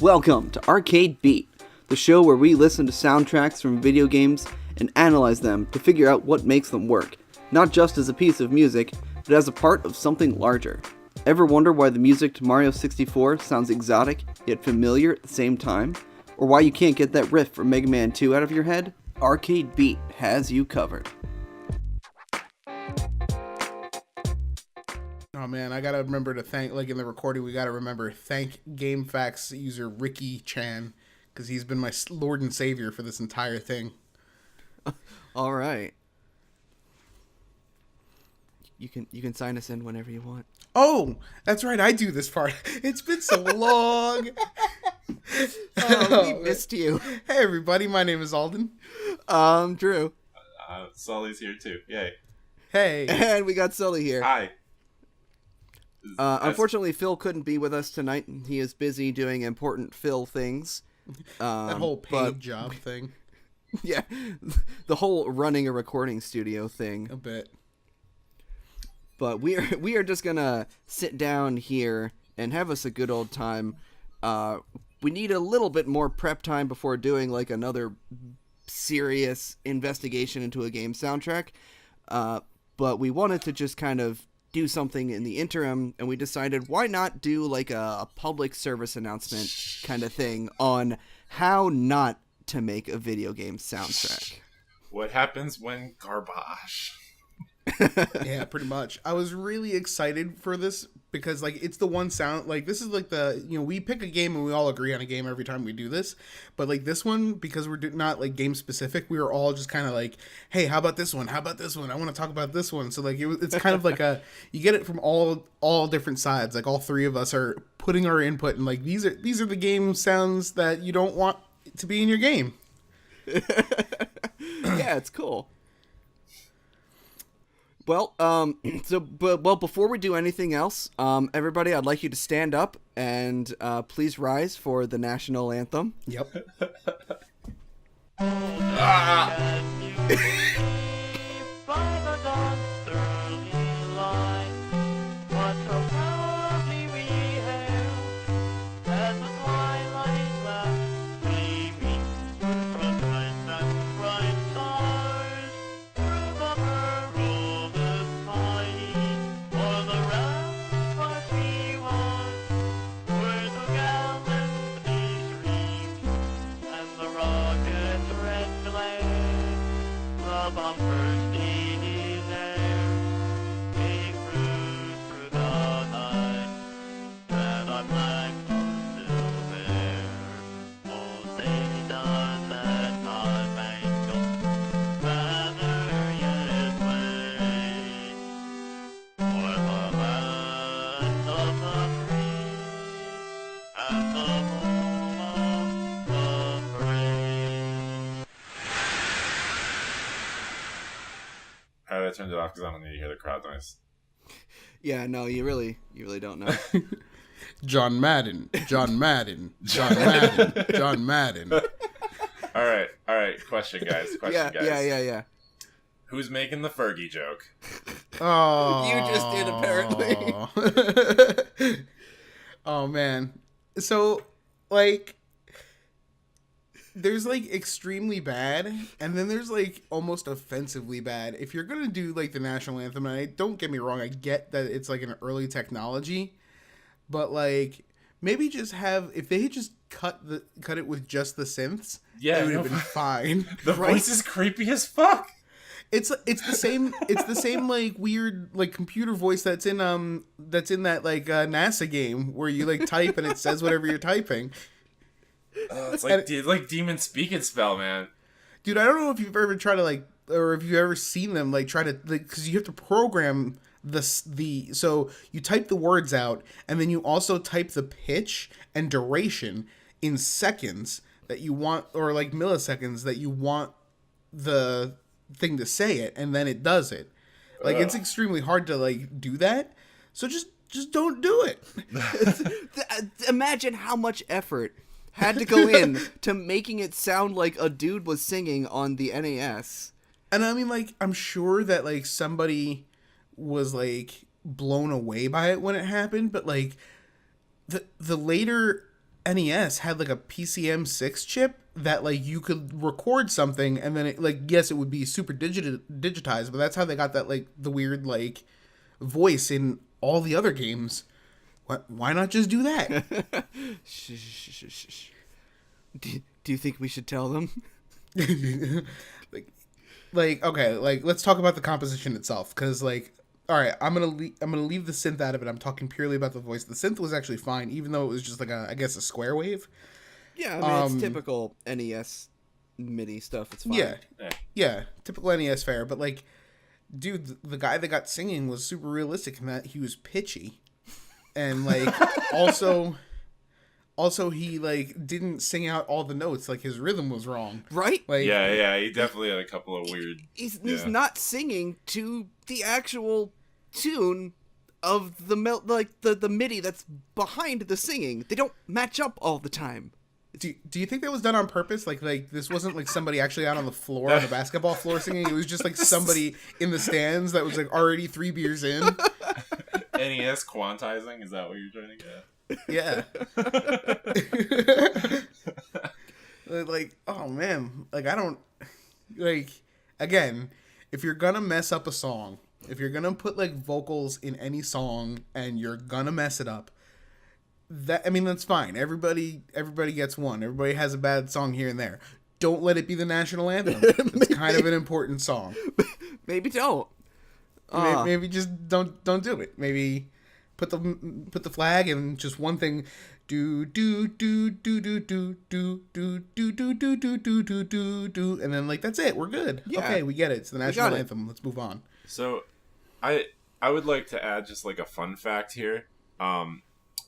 Welcome to Arcade Beat, the show where we listen to soundtracks from video games and analyze them to figure out what makes them work, not just as a piece of music, but as a part of something larger. Ever wonder why the music to Mario 64 sounds exotic yet familiar at the same time? Or why you can't get that riff from Mega Man 2 out of your head? Arcade Beat has you covered. Oh man, I gotta remember to thank, in the recording, we gotta remember thank GameFAQs user Ricky Chan, because he's been my lord and savior for this entire thing. All right. You can sign us in whenever you want. Oh, that's right, I do this part. It's been so long. We missed you. Hey everybody, my name is Alden. Drew. Sully's here too. Yay. Hey. And we got Sully here. Hi. Unfortunately, Phil couldn't be with us tonight. He is busy doing important Phil things. That whole paid job thing. Yeah, the whole running a recording studio thing. A bit. But we are just gonna sit down here and have us a good old time. We need a little bit more prep time before doing another serious investigation into a game soundtrack. But we wanted to just kind of do something in the interim, and we decided why not do a public service announcement kind of thing on how not to make a video game soundtrack. What happens when garbage? Yeah, pretty much. I was really excited for this because it's the one sound, this is we pick a game and we all agree on a game every time we do this, but this one, because we're not game specific, we were all just kind of hey, how about this one, I want to talk about this one. So it's kind of you get it from all different sides. All three of us are putting our input, and these are the game sounds that you don't want to be in your game. Yeah, it's cool. Well, before we do anything else, everybody, I'd like you to stand up and please rise for the national anthem. Yep. I turned it off because I don't need to hear the crowd noise. Yeah, no, you really don't know. John Madden. John Madden. All right. Question, guys. Yeah. Who's making the Fergie joke? Oh, you just did, apparently. Oh man. So there's extremely bad, and then there's almost offensively bad. If you're gonna do the national anthem, and don't get me wrong, I get that it's an early technology, but maybe just if they had just cut it with just the synths, it would have been fine. The voice is creepy as fuck. It's the same weird computer voice that's in that NASA game where you type and it says whatever you're typing. It's demon speak and spell, man. Dude, I don't know if you've ever tried to or if you've ever seen them try to because you have to program so you type the words out, and then you also type the pitch and duration in seconds that you want, or milliseconds that you want the thing to say it, and then it does it. It's extremely hard to do that. So just don't do it. Imagine how much effort had to go in to making it sound like a dude was singing on the NES. And I mean, I'm sure that somebody was blown away by it when it happened, but the later NES had like a PCM6 chip that like you could record something and then it, like, yes, it would be super digitized, but that's how they got that like the weird like voice in all the other games. Why not just do that? Shh, shh, shh, shh, shh. Do you think we should tell them? like okay, like let's talk about the composition itself, because like, all right, I'm gonna leave the synth out of it. I'm talking purely about the voice. The synth was actually fine, even though it was just like a, I guess, a square wave. Yeah, I mean, it's typical NES MIDI stuff. It's fine. Yeah, typical NES fare. But like, dude, the guy that got singing was super realistic in that he was pitchy, and like also he like didn't sing out all the notes. Like his rhythm was wrong. Right? Like yeah, he definitely had a couple of weird. He's not singing to the actual tune of the the MIDI that's behind the singing. They don't match up all the time. Do you think that was done on purpose? Like this wasn't like somebody actually out on the floor, on the basketball floor singing. It was just like somebody in the stands that was like already 3 beers in. NES quantizing? Is that what you're trying to get? Yeah. Like, oh man, like I don't like. Again, if you're gonna mess up a song, if you're gonna put like vocals in any song and you're gonna mess it up, that's fine. Everybody gets one. Everybody has a bad song here and there. Don't let it be the national anthem. It's kind of an important song. Maybe don't. Maybe just don't do it. Maybe put the flag and just one thing. Do do do do do do do do do do do do do do do do, and then like that's it. We're good. Yeah. Okay, we get it. It's the national anthem. Let's move on. So, I would like to add just like a fun fact here.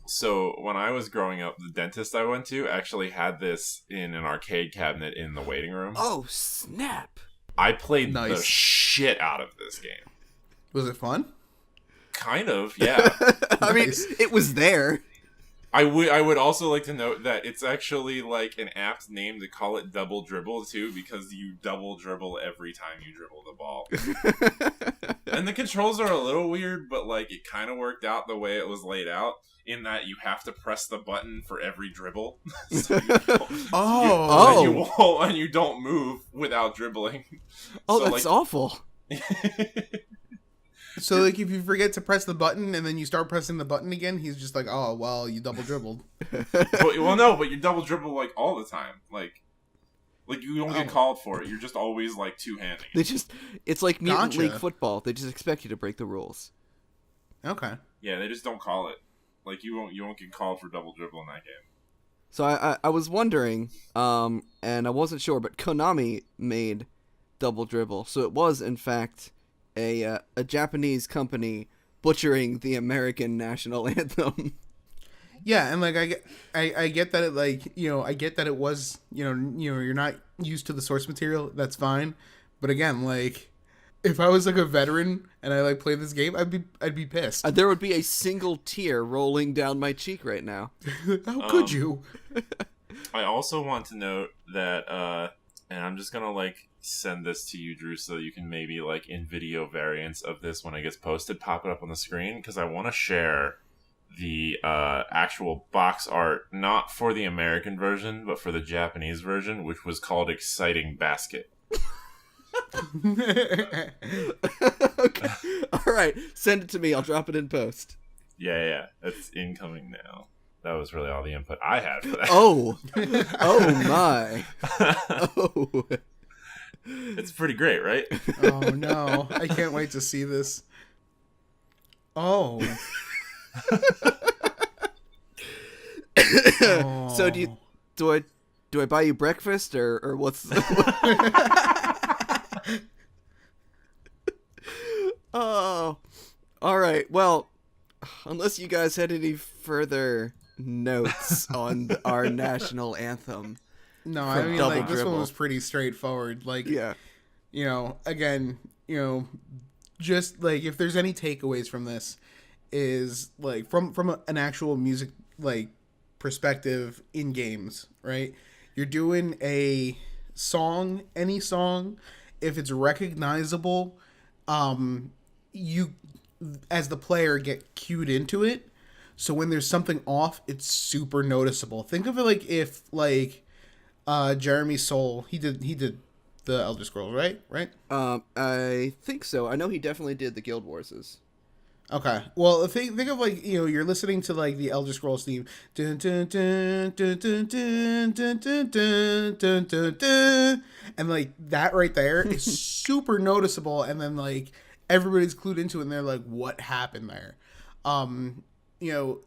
So when I was growing up, the dentist I went to actually had this in an arcade cabinet in the waiting room. Oh, snap. I played the shit out of this game. Was it fun? Kind of, yeah. I mean, it was there. I would also like to note that it's actually like an apt name to call it double dribble too, because you double dribble every time you dribble the ball. And the controls are a little weird, but like it kind of worked out the way it was laid out, in that you have to press the button for every dribble. And you don't move without dribbling. Oh, so, that's awful. So, like, if you forget to press the button and then you start pressing the button again, he's just like, oh, well, you double dribbled. Well, no, but you double dribble, like, all the time. Like you don't get called for it. You're just always, like, two-handing. It's like Mutant League football. They just expect you to break the rules. Okay. Yeah, they just don't call it. Like, you won't get called for double dribble in that game. So I was wondering, and I wasn't sure, but Konami made Double Dribble. So it was, in fact, a Japanese company butchering the American national anthem. Yeah, and like I get that it like, you know, I get that it was, you know you're not used to the source material. That's fine, but again, like if I was like a veteran and I like played this game, I'd be pissed. There would be a single tear rolling down my cheek right now. How could you? I also want to note that, and I'm just gonna like send this to you, Drew, so you can maybe like in video variants of this when it gets posted, pop it up on the screen, because I want to share the actual box art, not for the American version, but for the Japanese version, which was called Exciting Basket. Okay. All right, send it to me. I'll drop it in post. Yeah, it's incoming now. That was really all the input I had for that. Oh my. Oh. It's pretty great, right? Oh no, I can't wait to see this. Oh. So do I buy you breakfast or what's? Oh, all right. Well, unless you guys had any further notes on our national anthem. No, I mean, like, this one was pretty straightforward. Like, yeah, you know, again, you know, just like if there's any takeaways from this, is like from an actual music like perspective in games, right? You're doing a song, any song, if it's recognizable, you as the player get cued into it. So when there's something off, it's super noticeable. Think of it like if like Jeremy Soule, he did the Elder Scrolls, right? Right? I think so. I know he definitely did the Guild Warses. Okay. Well, think of like, you're listening to like the Elder Scrolls theme. Dun, dun, dun, dun, dun, dun, dun, dun, dun, dun, dun, dun. And like that right there is super noticeable, and then like everybody's clued into it and they're like, what happened there? You know,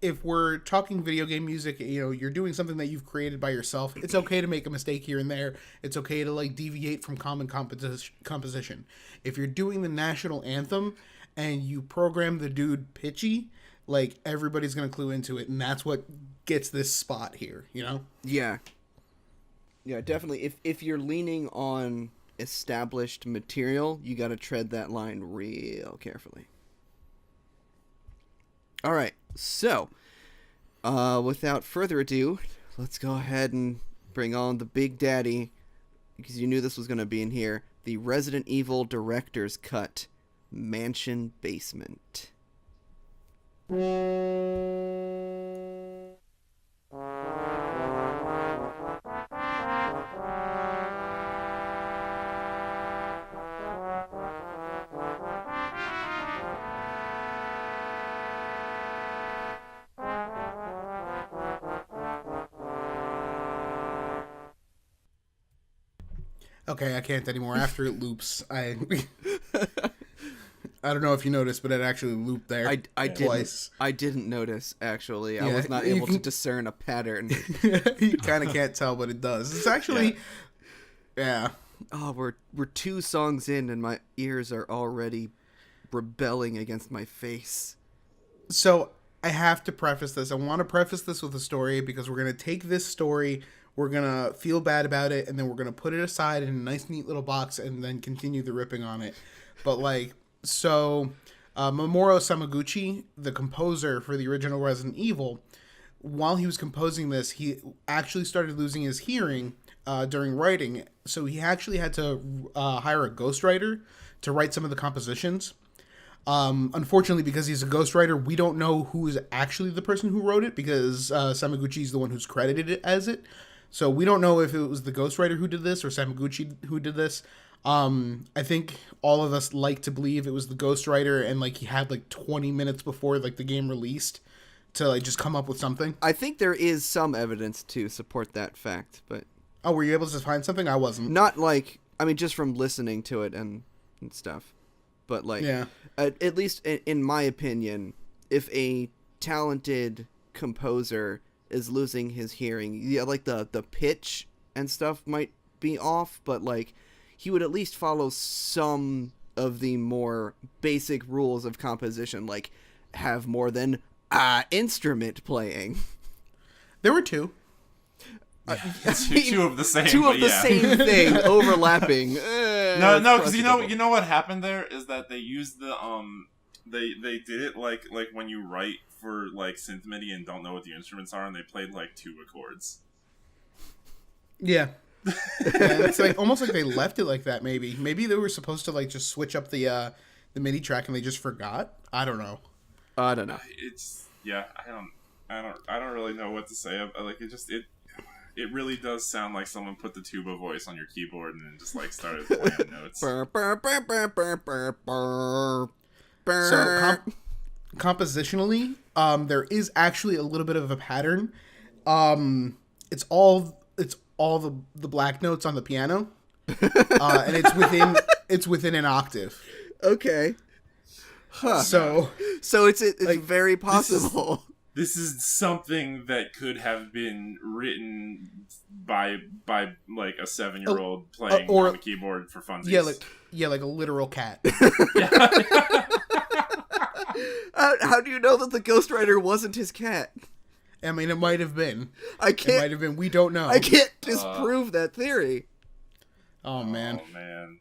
if we're talking video game music, you're doing something that you've created by yourself. It's okay to make a mistake here and there. It's okay to like deviate from common composition. If you're doing the national anthem and you program the dude pitchy, like everybody's gonna clue into it, and that's what gets this spot here. Yeah, definitely. If you're leaning on established material, you got to tread that line real carefully. All right, so without further ado, let's go ahead and bring on the big daddy, because you knew this was going to be in here, the Resident Evil Director's Cut, Mansion Basement. Okay, I can't anymore. After it loops, I don't know if you noticed, but it actually looped there. I twice. I didn't notice, actually. I was not able to discern a pattern. You kind of can't tell, but it does. It's actually, yeah. Oh, we're 2 songs in, and my ears are already rebelling against my face. So I have to preface this. I want to preface this with a story, because we're going to take this story, we're going to feel bad about it, and then we're going to put it aside in a nice, neat little box and then continue the ripping on it. But, like, so Mamoru Samaguchi, the composer for the original Resident Evil, while he was composing this, he actually started losing his hearing during writing. So he actually had to hire a ghostwriter to write some of the compositions. Unfortunately, because he's a ghostwriter, we don't know who is actually the person who wrote it, because Samaguchi is the one who's credited it as it. So we don't know if it was the ghostwriter who did this or Samaguchi who did this. I think all of us like to believe it was the ghostwriter, and like he had like 20 minutes before like the game released to like just come up with something. I think there is some evidence to support that fact, but Oh, were you able to find something? I wasn't. not like, I mean, just from listening to it and stuff. But like, Yeah. at least in my opinion, if a talented composer is losing his hearing, yeah, like the pitch and stuff might be off, but like he would at least follow some of the more basic rules of composition, like have more than instrument playing. There were 2. Two of the same. Two of the same thing overlapping. No, because you know what happened there is that they used the they did it like when you write for like synth MIDI and don't know what the instruments are, and they played like 2 accords. Yeah. It's like almost like they left it like that. Maybe they were supposed to like just switch up the MIDI track and they just forgot. I don't know. I don't know. It's I don't really know what to say. Like it really does sound like someone put the tuba voice on your keyboard and then just like started playing notes. So compositionally, there is actually a little bit of a pattern. It's all the black notes on the piano, and it's within an octave. Okay. Huh. So it's like, very possible. This is something that could have been written by like a 7-year-old playing or on the keyboard for funsies. Like a literal cat. How do you know that the ghostwriter wasn't his cat? I mean, it might have been. It might have been. We don't know. I can't disprove that theory. Oh man. Oh man.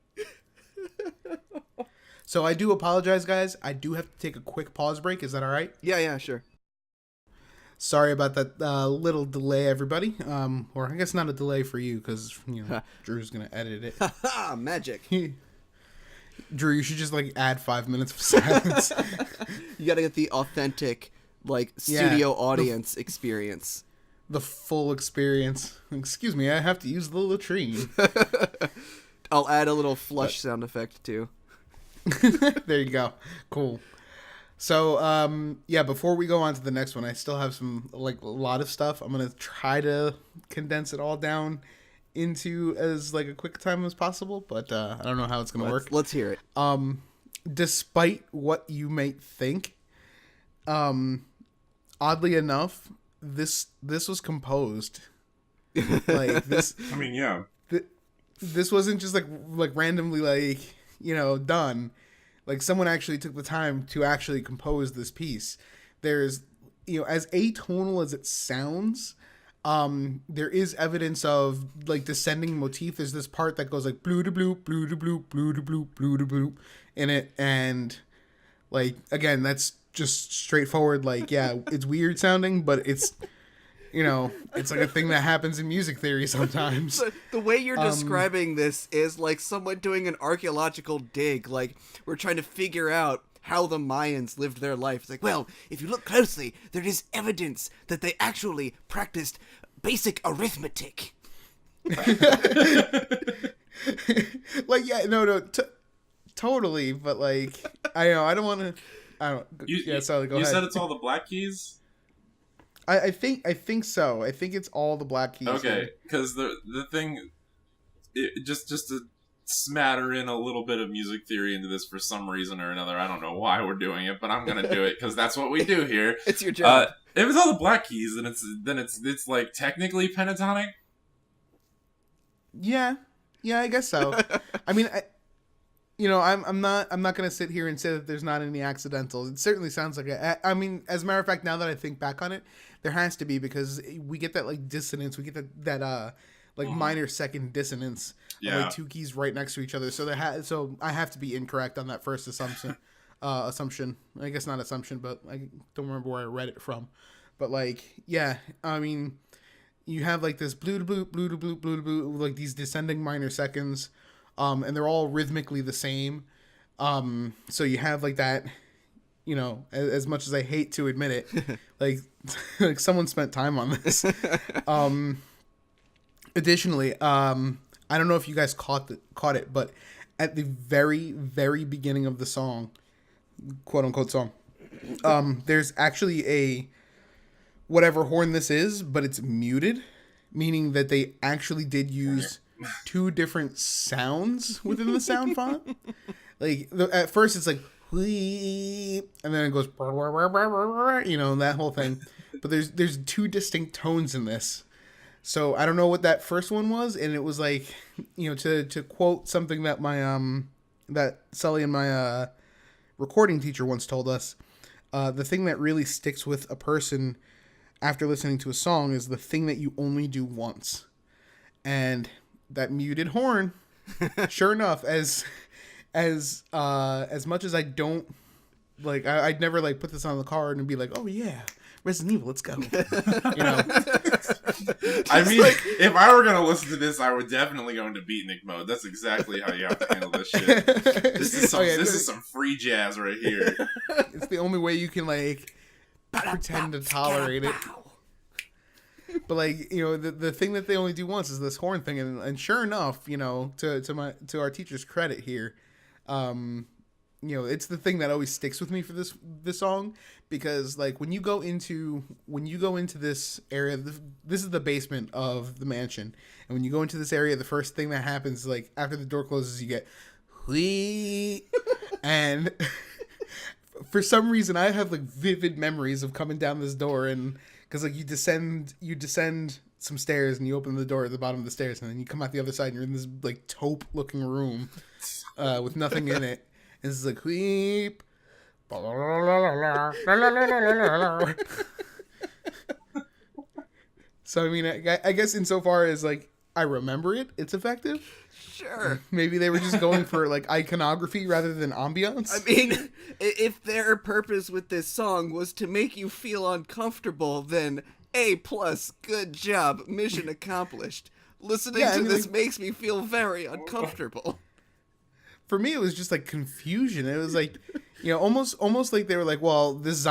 So I do apologize, guys. I do have to take a quick pause break. Is that all right? Yeah, sure. Sorry about that little delay, everybody. Or I guess not a delay for you, because Drew's gonna edit it. Haha, magic. Drew, you should just like add 5 minutes of silence. You gotta get the authentic like Yeah. studio audience experience. The full experience. Excuse me, I have to use the latrine. I'll add a little flush sound effect too. There you go. Cool. So, yeah, before we go on to the next one, I still have some, like, a lot of stuff. I'm going to try to condense it all down into as, like, a quick time as possible, but I don't know how it's going to work. Let's hear it. Despite what you might think, oddly enough, this was composed. Like, this... I mean, yeah. This wasn't just, like randomly, like, you know, done. Like, someone actually took the time to actually compose this piece. There's, you know, as atonal as it sounds, there is evidence of, like, descending motif. There's this part that goes, like, blue-de-bloop, blue-de-bloop, blue-de-bloop, blue-de-bloop in it. And, like, again, that's just straightforward, like, yeah, it's weird sounding, but it's, you know, it's like a thing that happens in music theory sometimes. The way you're describing this is like someone doing an archaeological dig. Like, we're trying to figure out how the Mayans lived their life. It's like, well, if you look closely, there is evidence that they actually practiced basic arithmetic. Like, yeah, no, totally, but, like, I know, I don't want to, I don't, yeah, sorry, go ahead. You said it's all the black keys? I think so. I think it's all the black keys. Okay, because the thing, just to smatter in a little bit of music theory into this for some reason or another. I don't know why we're doing it, but I'm gonna do it because that's what we do here. It's your job. If it's all the black keys, then it's like technically pentatonic. Yeah, I guess so. I mean, I'm not gonna sit here and say that there's not any accidentals. It certainly sounds like I mean, as a matter of fact, now that I think back on it, there has to be, because we get that, like, dissonance. We get that like minor second dissonance. Yeah. Of, like, two keys right next to each other. So so I have to be incorrect on that first assumption. I guess not assumption, but I don't remember where I read it from. But, like, yeah, I mean, you have, like, this blue to blue, blue to blue, blue to blue, like these descending minor seconds. And they're all rhythmically the same. So you have, like, that, you know, as much as I hate to admit it, like someone spent time on this. Additionally, I don't know if you guys caught it, but at the very, very beginning of the song, quote unquote song, there's actually a whatever horn this is, but it's muted, meaning that they actually did use two different sounds within the sound font. Like, at first it's like, and then it goes, you know, that whole thing. But there's two distinct tones in this. So I don't know what that first one was, and it was like, you know, to quote something that my that Sully and my recording teacher once told us, the thing that really sticks with a person after listening to a song is the thing that you only do once. And that muted horn, sure enough, as much as I don't, like, I'd never, like, put this on the card and be like, oh yeah, Resident Evil, let's go. You know? I mean, if I were gonna listen to this, I would definitely go into beatnik mode. That's exactly how you have to handle this shit. This is some free jazz right here. It's the only way you can, like, pretend to tolerate it. But, like, you know, the thing that they only do once is this horn thing, and sure enough, you know, to our teacher's credit here, you know, it's the thing that always sticks with me for this song, because, like, when you go into this area, this is the basement of the mansion, and when you go into this area, the first thing that happens is, like, after the door closes, you get whee, and for some reason I have, like, vivid memories of coming down this door, and because, like, you descend some stairs and you open the door at the bottom of the stairs, and then you come out the other side and you're in this, like, taupe looking room with nothing in it. And it's like, weep. So, I mean, I guess insofar as, like, I remember it, it's effective. Sure. Maybe they were just going for, like, iconography rather than ambiance. I mean, if their purpose with this song was to make you feel uncomfortable, then A+, good job, mission accomplished. Listening to this makes me feel very uncomfortable. for me, it was just like confusion. It was like, you know, almost like they were like, well, this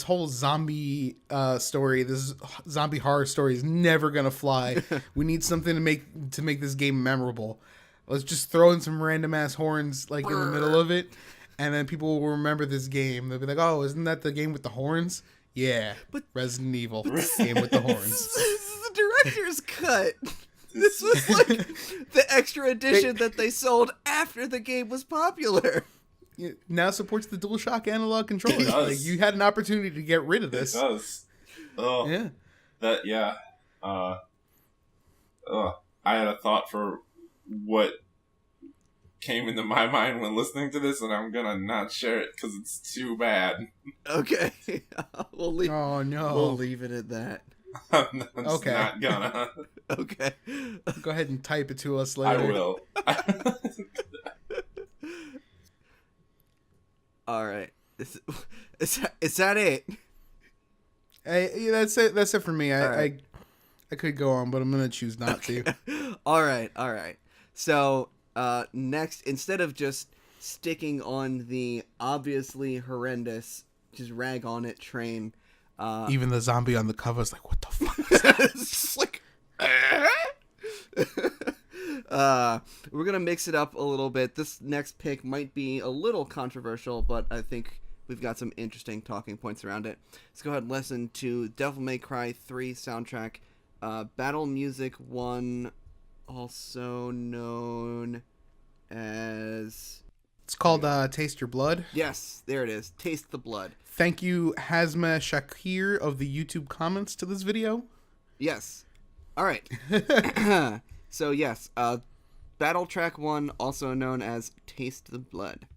whole zombie story, this zombie horror story is never gonna fly. We need something to make this game memorable. Let's just throw in some random ass horns like in the middle of it, and then people will remember this game. They'll be like, oh, isn't that the game with the horns? Yeah, but Resident Evil game with the horns. This is the director's cut. This was like the extra edition that they sold after the game was popular. It now supports the DualShock analog controller. Like, you had an opportunity to get rid of this. It does. Oh yeah. That yeah. I had a thought for what came into my mind when listening to this, and I'm gonna not share it because it's too bad. Okay. We'll leave. Oh no. We'll leave it at that. I'm just not gonna. Okay. Go ahead and type it to us later. I will. All right. Is that it? Yeah, that's it. That's it for me. Right. I could go on, but I'm gonna choose not to. All right. So next, instead of just sticking on the obviously horrendous, just rag on it train. Even the zombie on the cover is like, what the fuck is that? It's just like, we're gonna mix it up a little bit. This next pick might be a little controversial, but I think we've got some interesting talking points around it. Let's go ahead and listen to Devil May Cry 3 soundtrack, Battle Music 1, also known as... It's called Taste Your Blood. Yes, there it is. Taste the Blood. Thank you, Hazma Shakir of the YouTube comments to this video. Yes. All right. So, yes, Battle Track 1, also known as Taste the Blood.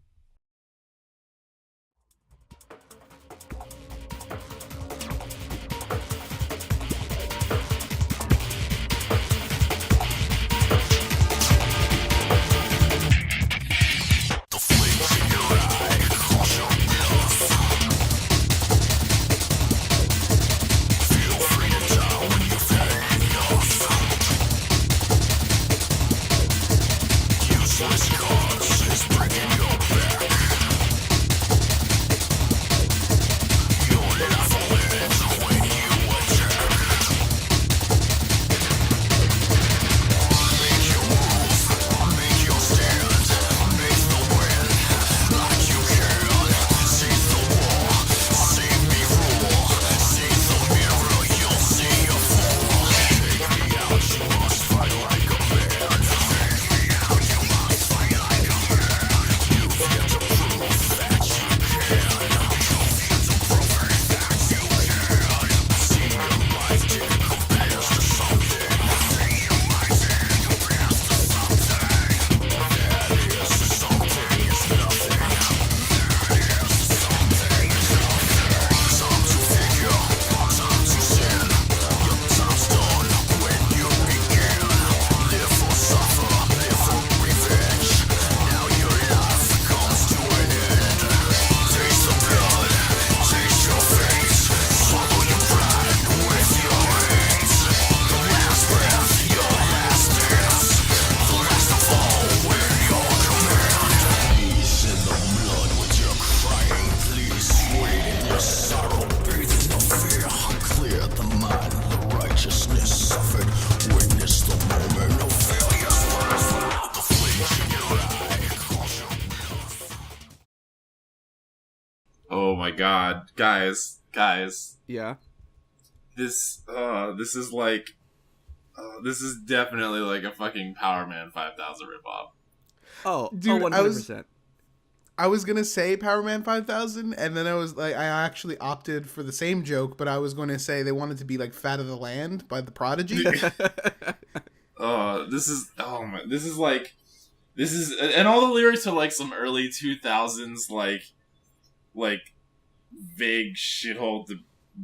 Oh my god, guys. Yeah. This is like, this is definitely like a fucking Power Man 5000 ripoff. Oh, Dude, 100%. I was going to say Power Man 5000, and then I was like, I actually opted for the same joke, but I was going to say they wanted to be like Fat of the Land by the Prodigy. This is, and all the lyrics are like some early 2000s, like vague shithole,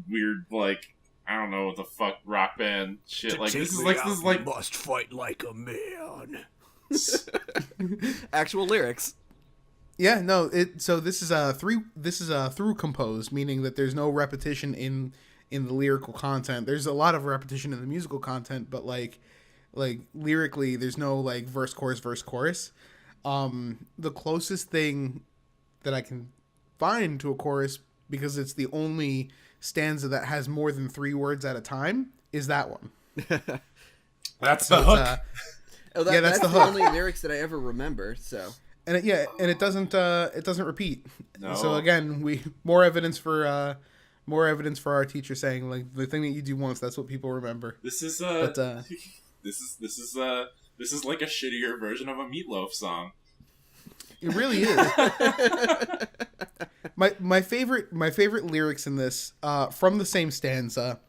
weird, like, I don't know what the fuck, rock band shit. Like, this is like must fight like a man. Actual lyrics. Yeah, no. So this is through compose, meaning that there's no repetition in the lyrical content. There's a lot of repetition in the musical content, but like lyrically, there's no like verse chorus. The closest thing that I can find to a chorus, because it's the only stanza that has more than 3 words at a time, is that one. That's the hook. That's the the hook. only lyrics that I ever remember. So, And it doesn't repeat. No. So again, more evidence for our teacher saying, like, the thing that you do once, that's what people remember. This is But this is like a shittier version of a Meatloaf song. it really is. my favorite lyrics in this, from the same stanza.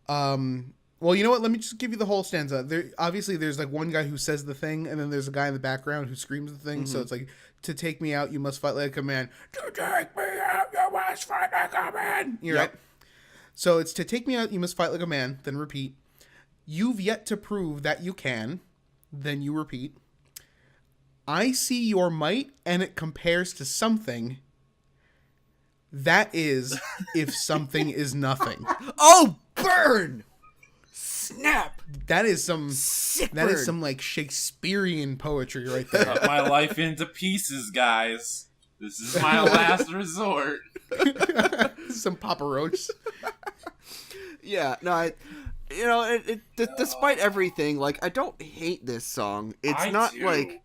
Well, you know what? Let me just give you the whole stanza. There's like one guy who says the thing, and then there's a guy in the background who screams the thing. So it's like, to take me out, you must fight like a man. To take me out, you must fight like a man. You're right. So it's, to take me out, you must fight like a man. Then repeat. You've yet to prove that you can. Then you repeat. I see your might, and it compares to something. That is, if something is nothing. oh, burn! Snap! That is some Sick that is burn. some like Shakespearean poetry right there. Cut my life into pieces, guys. This is my last resort. Some Papa Roach. Yeah, no, despite everything, like, I don't hate this song. It's I not do. like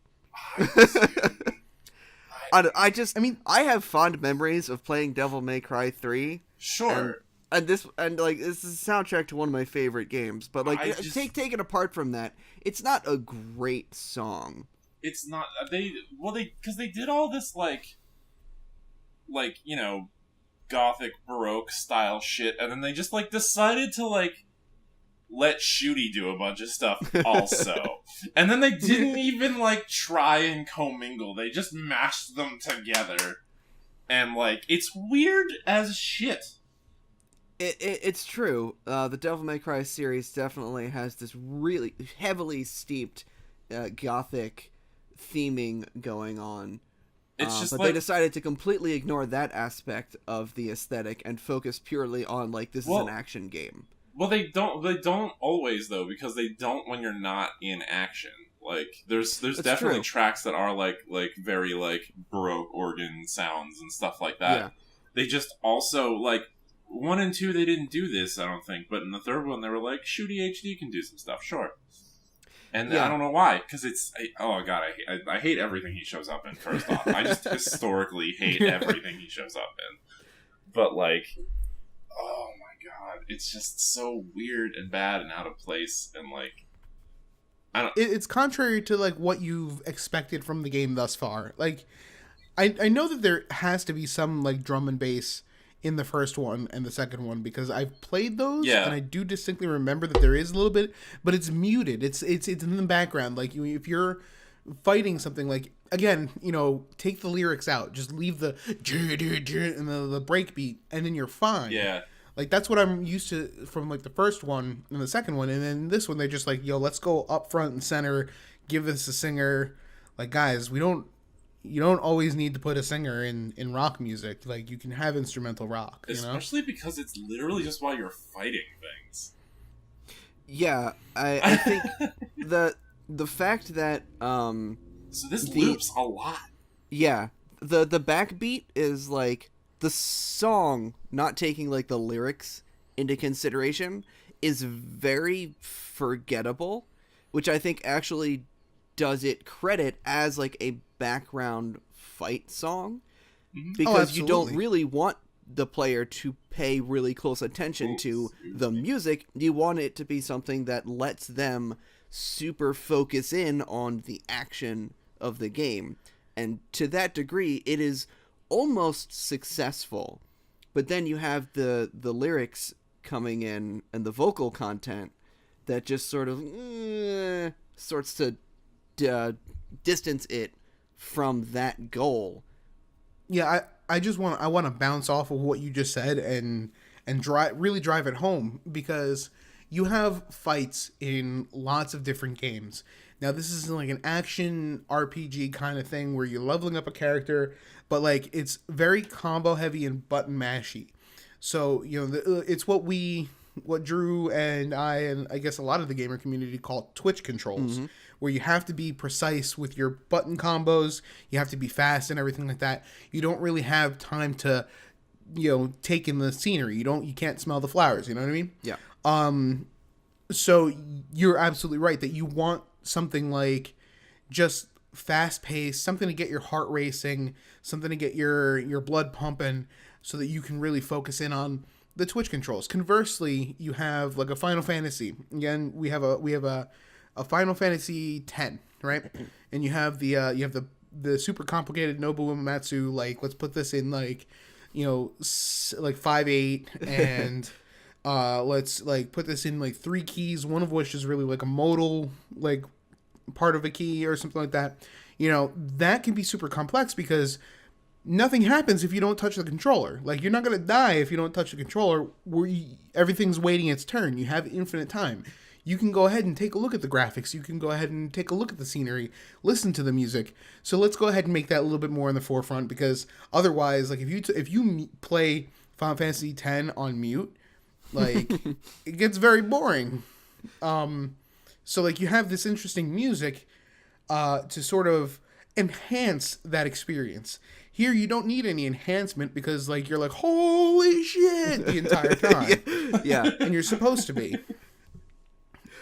I I mean, I have fond memories of playing Devil May Cry 3. sure. And this is a soundtrack to one of my favorite games, but like, taken apart from that, it's not a great song. It's not because they did all this like you know, gothic baroque style shit, and then they just like decided to like let Shooty do a bunch of stuff also. And then they didn't even like try and commingle. They just mashed them together. And like, it's weird as shit. It's true. The Devil May Cry series definitely has this really heavily steeped gothic theming going on. It's just but like, they decided to completely ignore that aspect of the aesthetic and focus purely on, like, this is an action game. well, they don't always though, because they don't when you're not in action. Like, there's definitely true. tracks that are like very like baroque organ sounds and stuff like that. Yeah. They just also like 1 and 2 they didn't do this, I don't think, but in the third one they were like, Shooty HD can do some stuff, sure. And Yeah. I don't know why, because I hate everything he shows up in. First off, I just historically hate everything he shows up in. But like, oh my god, it's just so weird and bad and out of place, and like, It's contrary to like what you've expected from the game thus far. Like, I know that there has to be some like drum and bass in the first one and the second one, because I've played those, and I do distinctly remember that there is a little bit, but it's muted. It's in the background. Like, if you're fighting something, like, again, you know, take the lyrics out, just leave the and the break beat, and then you're fine. yeah. Like, that's what I'm used to from like the first one and the second one, and then this one they're just like, yo, let's go up front and center, give us a singer. Like, guys, you don't always need to put a singer in rock music. Like, you can have instrumental rock, you know? Especially because it's literally just while you're fighting things. Yeah, I think the fact that So this loops a lot. yeah, the backbeat is like the song not taking like the lyrics into consideration is very forgettable, which I think actually does it credit as like a background fight song, because you don't really want the player to pay really close attention to the music. You want it to be something that lets them super focus in on the action of the game, and to that degree it is almost successful. But then you have the lyrics coming in and the vocal content that just sort of starts to distance it from that goal. Yeah, I want to bounce off of what you just said and really drive it home, because you have fights in lots of different games. Now, this is like an action RPG kind of thing where you're leveling up a character, but like, it's very combo heavy and button mashy. So, you know, it's what we what Drew and I guess a lot of the gamer community call Twitch controls, where you have to be precise with your button combos, you have to be fast and everything like that. You don't really have time to, take in the scenery. You can't smell the flowers. You know what I mean? Yeah. So you're absolutely right that you want something like just fast paced, something to get your heart racing, something to get your blood pumping, so that you can really focus in on the Twitch controls. Conversely, you have like a Final Fantasy. Again, we have a Final Fantasy X, right? And you have the super complicated Nobuo Uematsu, like, let's put this in like 5/8 and let's like put this in like 3 keys, one of which is really like a modal like part of a key or something like that. That can be super complex because nothing happens if you don't touch the controller. Like, you're not going to die if you don't touch the controller. Everything's waiting its turn. You have infinite time. You can go ahead and take a look at the graphics. You can go ahead and take a look at the scenery, listen to the music. So let's go ahead and make that a little bit more in the forefront, because otherwise, like, if you play Final Fantasy X on mute, like, it gets very boring. So like, you have this interesting music to sort of enhance that experience. Here, you don't need any enhancement because, like, you're like, holy shit, the entire time. Yeah. And you're supposed to be.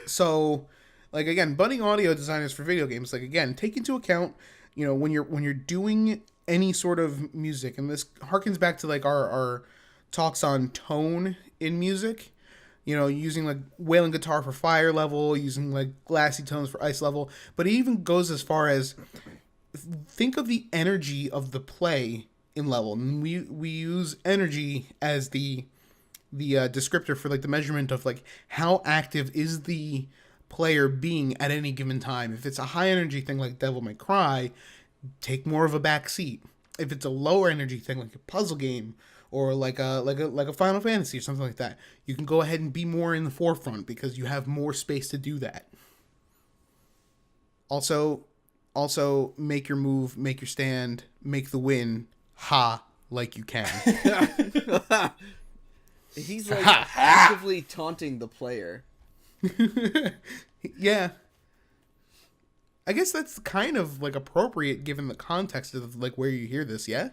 So, like, again, budding audio designers for video games, like, again, take into account, when you're doing any sort of music, and this harkens back to, like, our talks on tone in music, using, like, wailing guitar for fire level, using, like, glassy tones for ice level, but it even goes as far as, think of the energy of the play in level. And we use energy as the descriptor for, like, the measurement of, like, how active is the player being at any given time. If it's a high energy thing like Devil May Cry, take more of a back seat. If it's a lower energy thing like a puzzle game or like a Final Fantasy or something like that, you can go ahead and be more in the forefront because you have more space to do that. Also, make your move, make your stand, make the win, like you can. He's like actively taunting the player. Yeah. I guess that's kind of like appropriate given the context of like where you hear this, yeah?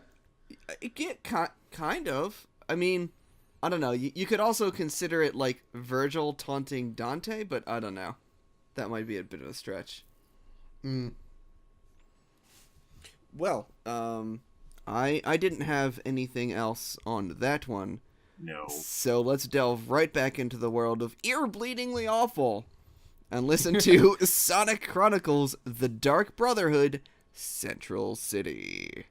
Kind of. I mean, I don't know. You could also consider it like Virgil taunting Dante, but I don't know. That might be a bit of a stretch. Well, I didn't have anything else on that one. No. So let's delve right back into the world of ear-bleedingly awful and listen to Sonic Chronicles: The Dark Brotherhood, Central City.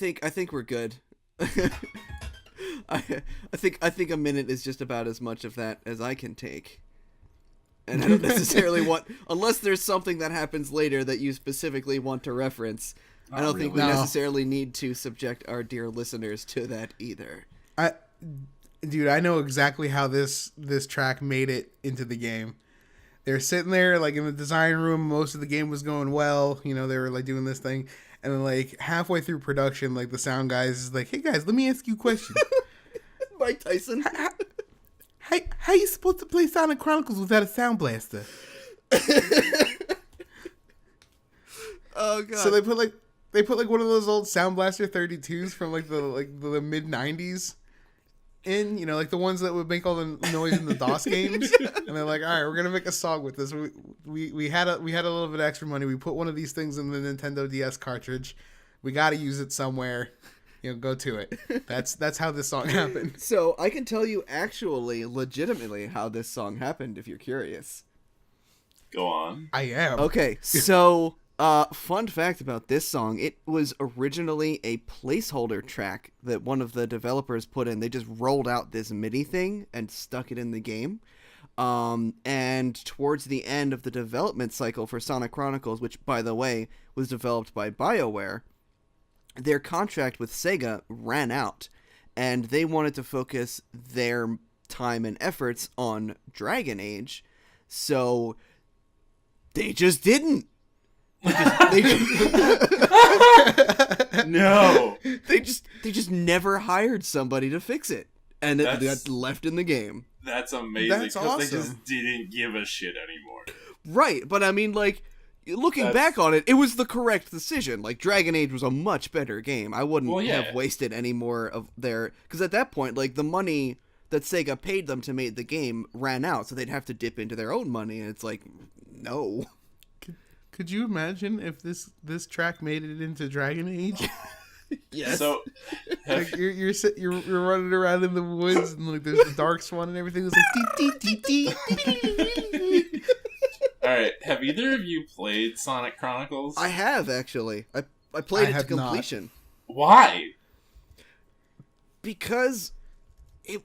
I think we're good. I think a minute is just about as much of that as I can take. And I don't necessarily want, unless there's something that happens later that you specifically want to reference, I don't think we necessarily need to subject our dear listeners to that either. Dude, I know exactly how this track made it into the game. They're sitting there like in the design room, most of the game was going well, they were like doing this thing. And then, like, halfway through production, like, the sound guys is like, hey, guys, let me ask you a question. Mike Tyson. How you supposed to play Sonic Chronicles without a sound blaster? Oh, God. So they put, like, they put like one of those old Sound Blaster 32s from like the mid 90s in, you know, like the ones that would make all the noise in the DOS games. And they're like, all right, we're gonna make a song with this. We had a little bit of extra money. We put one of these things in the Nintendo DS cartridge. We got to use it somewhere. You know, go to it. That's how this song happened. So I can tell you actually, legitimately, how this song happened if you're curious. Go on. I am. Okay, so fun fact about this song, it was originally a placeholder track that one of the developers put in. They just rolled out this MIDI thing and stuck it in the game. And towards the end of the development cycle for Sonic Chronicles, which, by the way, was developed by BioWare, their contract with Sega ran out, and they wanted to focus their time and efforts on Dragon Age, so they just didn't. No. They just never hired somebody to fix it, and it got left in the game. That's amazing. That's because awesome. They just didn't give a shit anymore. Right, but I mean, like, looking back on it, it was the correct decision. Like, Dragon Age was a much better game. I wouldn't have wasted any more of their... Because at that point, like, the money that Sega paid them to make the game ran out, so they'd have to dip into their own money, and it's like, no. Could you imagine if this track made it into Dragon Age? Yes. So, Like you're running around in the woods and like there's the dark swan and everything. It's like dee, dee, dee, dee. all right. Have either of you played Sonic Chronicles? I have, actually. I played I it to have not. completion. Why? Because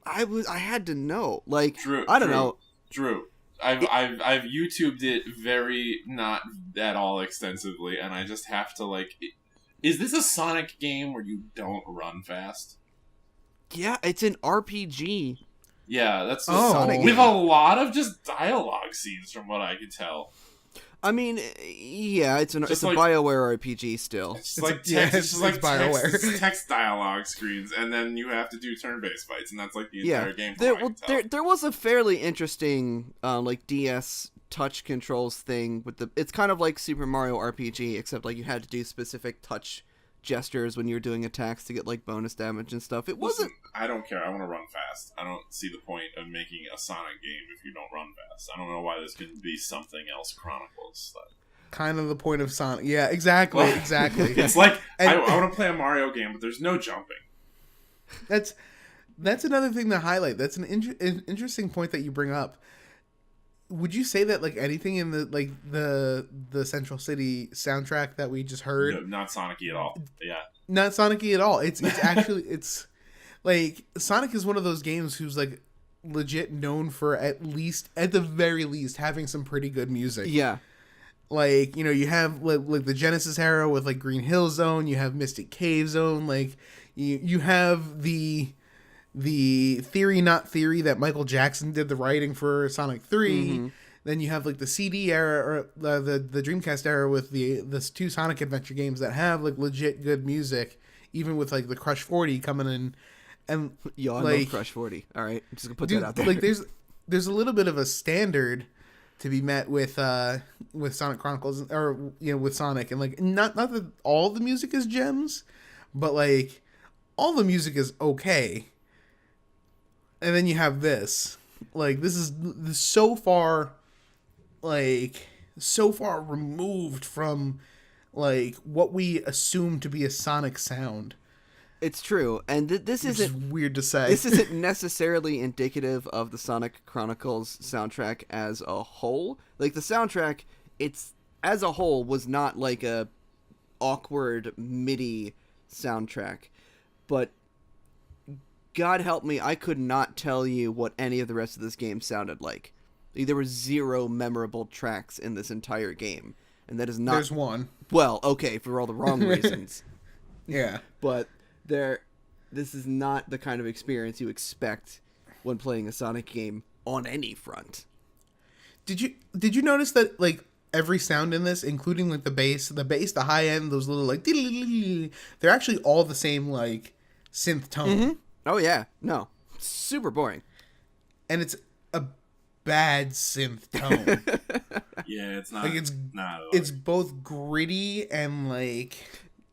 I had to know. Like, Drew, I don't know. Drew, I've YouTubed it very not at all extensively, and I just have to like. Is this a Sonic game where you don't run fast? Yeah, it's an RPG. Yeah, that's Sonic with game. a lot of just dialogue scenes, from what I could tell. I mean, yeah, it's a like- BioWare RPG still. It's just like text, yeah, it's just like it's BioWare. text dialogue screens, and then you have to do turn-based fights, and that's like the entire game. There was a fairly interesting like DS touch controls thing with it's kind of like Super Mario RPG, except like you had to do specific touch gestures when you were doing attacks to get like bonus damage and stuff. It wasn't. I don't care. I want to run fast. I don't see the point of making a Sonic game if you don't run fast. I don't know why this couldn't be something else. Chronicles. Kind of the point of Sonic. Yeah, exactly. It's like I want to play a Mario game, but there's no jumping. That's another thing to highlight. That's an interesting point that you bring up. Would you say that like anything in the Central City soundtrack that we just heard, No, not Sonic-y at all. Yeah. not Sonic-y at all? It's actually it's like Sonic is one of those games who's like legit known for at the very least having some pretty good music. Yeah. Like, you know, you have like the Genesis era with like Green Hill Zone, you have Mystic Cave Zone, like you have the Theory Not Theory that Michael Jackson did the writing for Sonic 3. Mm-hmm. Then you have like the CD era or the Dreamcast era with the two Sonic Adventure games that have like legit good music, even with like the Crush 40 coming in. And Yo, I love Crush 40. All right, I'm just gonna put that out there. Like there's a little bit of a standard to be met with Sonic Chronicles, or you know, with Sonic, and like not that all the music is gems, but like all the music is okay. And then you have this. Like this is so far removed from like what we assume to be a Sonic sound. It's true, and this Which isn't is weird to say. This isn't necessarily indicative of the Sonic Chronicles soundtrack as a whole. Like the soundtrack, it's as a whole was not like a awkward MIDI soundtrack, but God help me, I could not tell you what any of the rest of this game sounded like. There were 0 memorable tracks in this entire game, and that is not. There's one. Well, okay, for all the wrong reasons. Yeah. But this is not the kind of experience you expect when playing a Sonic game on any front. Did you notice that like every sound in this, including like the bass, the high end, those little like they're actually all the same like synth tone. Mm-hmm. Oh yeah, no, super boring. And it's a bad synth tone. Yeah, it's not. Like it's not. it's both gritty and like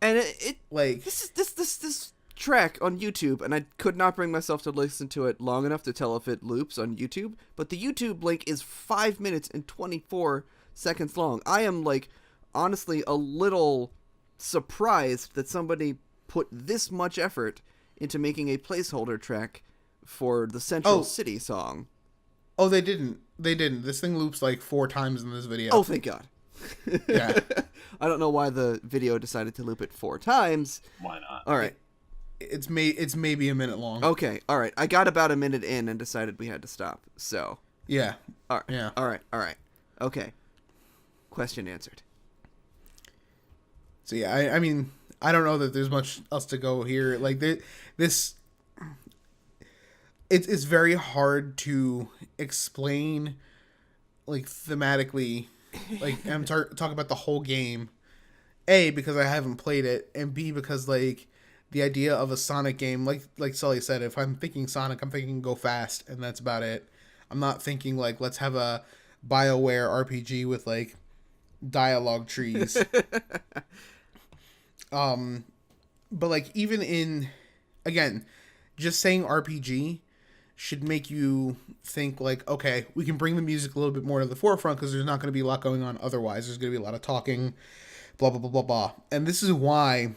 And it Like, this track on YouTube, and I could not bring myself to listen to it long enough to tell if it loops on YouTube, but the YouTube link is 5 minutes and 24 seconds long. I am, like, honestly a little surprised that somebody put this much effort into making a placeholder track for the Central City song. Oh, they didn't. This thing loops like 4 times in this video. Oh, thank God. Yeah. I don't know why the video decided to loop it 4 times. Why not? All right. It's maybe a minute long. Okay. All right. I got about a minute in and decided we had to stop. So. Yeah. All right. Yeah. All right. Okay. Question answered. So yeah, I mean, I don't know that there's much else to go here. Like this, it's very hard to explain, like, thematically. Like, I'm talking about the whole game. A, because I haven't played it, and B, because, like, the idea of a Sonic game, like Sully said, if I'm thinking Sonic, I'm thinking go fast, and that's about it. I'm not thinking, like, let's have a BioWare RPG with, like, dialogue trees. But, like, even in, again, just saying RPG should make you think, like, okay, we can bring the music a little bit more to the forefront because there's not going to be a lot going on otherwise. There's going to be a lot of talking, blah, blah, blah, blah, blah. And this is why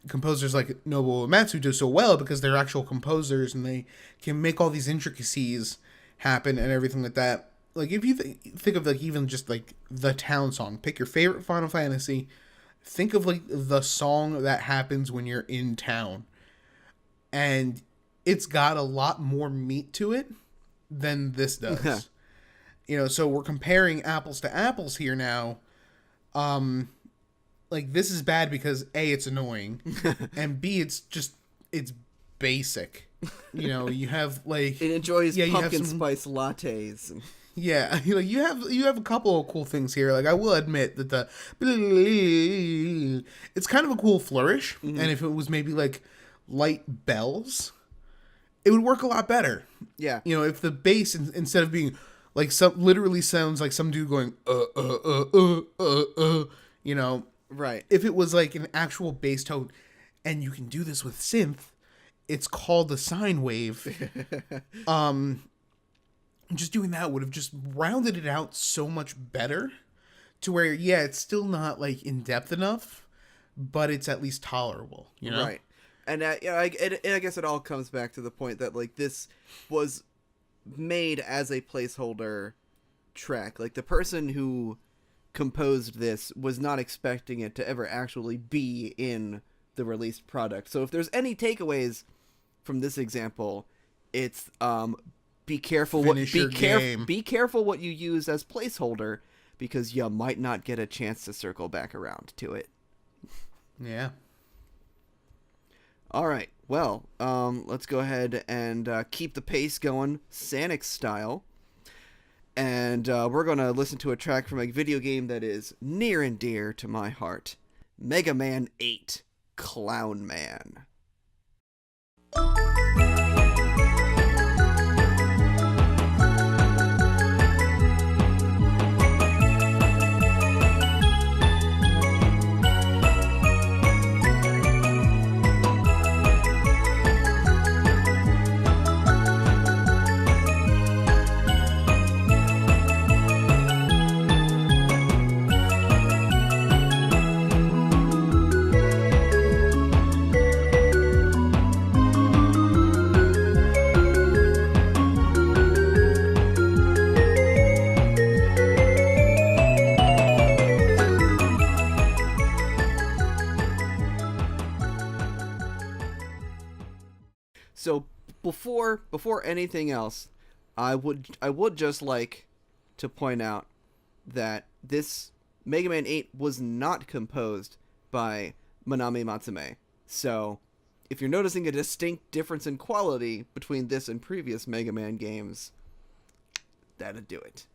composers like Nobuo Uematsu do so well, because they're actual composers and they can make all these intricacies happen and everything like that. Like, if you think of, like, even just, like, the town song, pick your favorite Final Fantasy, think of, like, the song that happens when you're in town. And it's got a lot more meat to it than this does. You know, so we're comparing apples to apples here now. Like, this is bad because A, it's annoying, and B, it's basic. You know, you have, like, It enjoys you pumpkin have some, spice lattes. yeah, like, you have a couple of cool things here. Like, I will admit that it's kind of a cool flourish, and if it was maybe like light bells, it would work a lot better. Yeah. You know, if the bass, instead of being like, literally sounds like some dude going you know, Right. if it was like an actual bass tone, and you can do this with synth, it's called the sine wave. Just doing that would have just rounded it out so much better, to where, yeah, it's still not, like, in depth enough, but it's at least tolerable, you know? Right. And I guess it all comes back to the point that, like, this was made as a placeholder track. Like, the person who composed this was not expecting it to ever actually be in the released product. So if there's any takeaways from this example, it's be careful what you use as placeholder, because you might not get a chance to circle back around to it. Yeah. All right. Well, let's go ahead and keep the pace going, Sonic style. And we're going to listen to a track from a video game that is near and dear to my heart. Mega Man 8, Clown Man. So before anything else, I would just like to point out that this Mega Man 8 was not composed by Manami Matsume. So if you're noticing a distinct difference in quality between this and previous Mega Man games, that'd do it.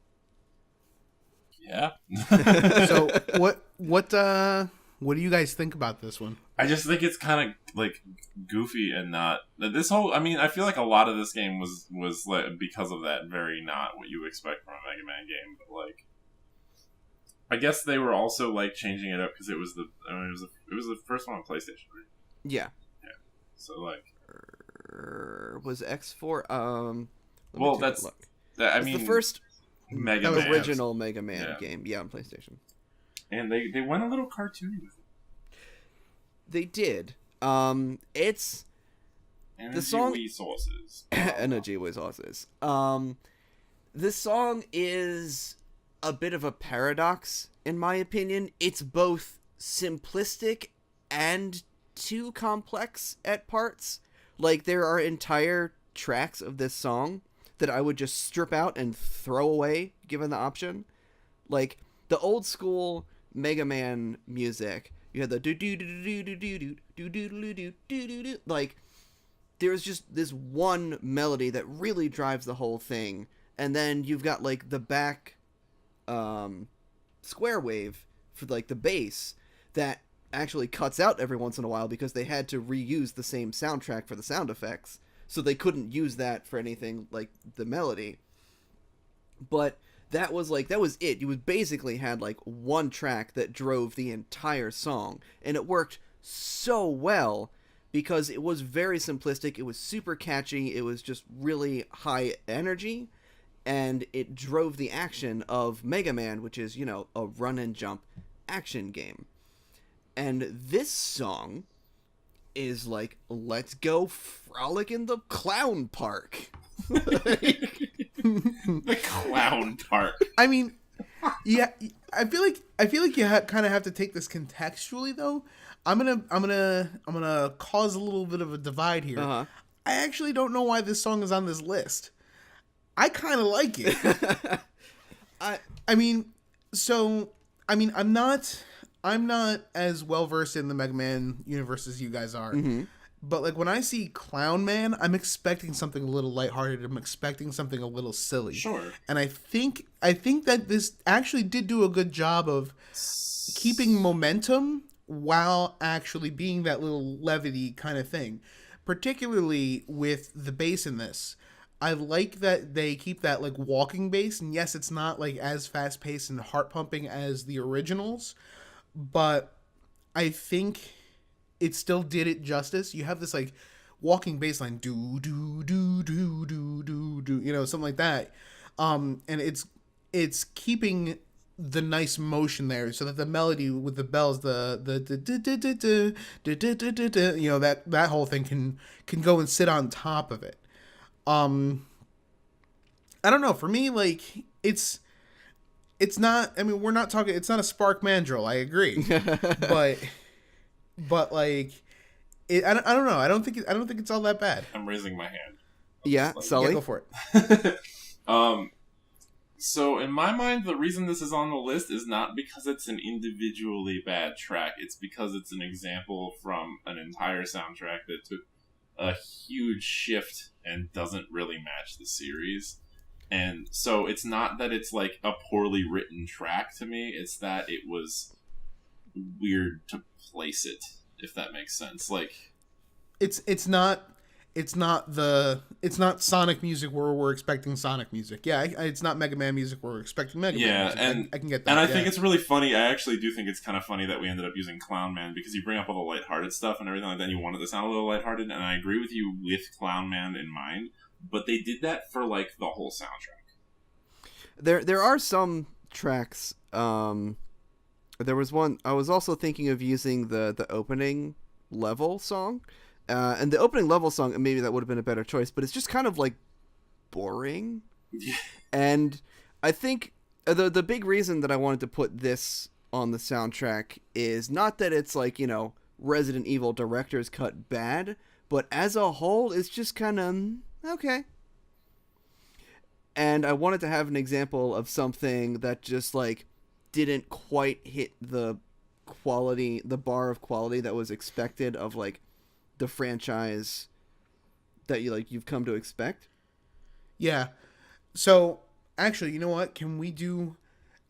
Yeah. So what do you guys think about this one? I just think it's kind of, like, goofy and not this whole. I mean, I feel like a lot of this game was like, because of that, very not what you expect from a Mega Man game. But, like, I guess they were also like changing it up because it was the first one on PlayStation, right? Yeah. Yeah. So like, was X4? well, that's that. I mean, the first Mega Man. original Mega Man game, on PlayStation. And they went a little cartoony with it. They did. It's Energy song resources. Energy resources. This song is a bit of a paradox, in my opinion. It's both simplistic and too complex at parts. Like, there are entire tracks of this song that I would just strip out and throw away, given the option. Like, the old school Mega Man music, you had the do do do do do do do do do do do do do. Like, there's just this one melody that really drives the whole thing, and then you've got like the back square wave for like the bass that actually cuts out every once in a while because they had to reuse the same soundtrack for the sound effects, so they couldn't use that for anything like the melody. But that was it. You basically had like one track that drove the entire song, and it worked so well because it was very simplistic, it was super catchy, it was just really high energy, and it drove the action of Mega Man, which is, a run and jump action game. And this song is like, let's go frolic in the clown park. The clown park. I mean, yeah, I feel like you kind of have to take this contextually, though. I'm gonna cause a little bit of a divide here. Uh-huh. I actually don't know why this song is on this list. I kind of like it. I'm not as well versed in the Mega Man universe as you guys are. Mm-hmm. But like when I see Clown Man, I'm expecting something a little lighthearted. I'm expecting something a little silly. Sure. And I think that this actually did do a good job of keeping momentum while actually being that little levity kind of thing. Particularly with the bass in this. I like that they keep that like walking bass, and yes, it's not like as fast paced and heart pumping as the originals, but I think it still did it justice. You have this like walking bass line, do do do do do do do, something like that, and it's keeping the nice motion there, so that the melody with the bells, the that whole thing can go and sit on top of it. I don't know. For me, like it's not. I mean, we're not talking. It's not a Spark Mandrill. I agree, but like, I don't know. I don't think it's all that bad. I'm raising my hand. Yeah, Sully. Yeah, go for it. So in my mind, the reason this is on the list is not because it's an individually bad track. It's because it's an example from an entire soundtrack that took a huge shift and doesn't really match the series. And so it's not that it's like a poorly written track to me, it's that it was weird to place it, if that makes sense. Like it's not Sonic music where we're expecting Sonic music. Yeah, it's not Mega Man music where we're expecting Mega Man music. And I can get that. And I think it's really funny. I actually do think it's kind of funny that we ended up using Clown Man, because you bring up all the lighthearted stuff and everything like that, and you want it to sound a little lighthearted, and I agree with you with Clown Man in mind, but they did that for like the whole soundtrack. There are some tracks. There was one. I was also thinking of using the opening level song, and the opening level song. Maybe that would have been a better choice, but it's just kind of like boring. And I think the big reason that I wanted to put this on the soundtrack is not that it's like, Resident Evil director's cut bad, but as a whole, it's just kind of okay. And I wanted to have an example of something that just like didn't quite hit the bar of quality that was expected of like the franchise that you've come to expect. Yeah. So actually, you know what? Can we do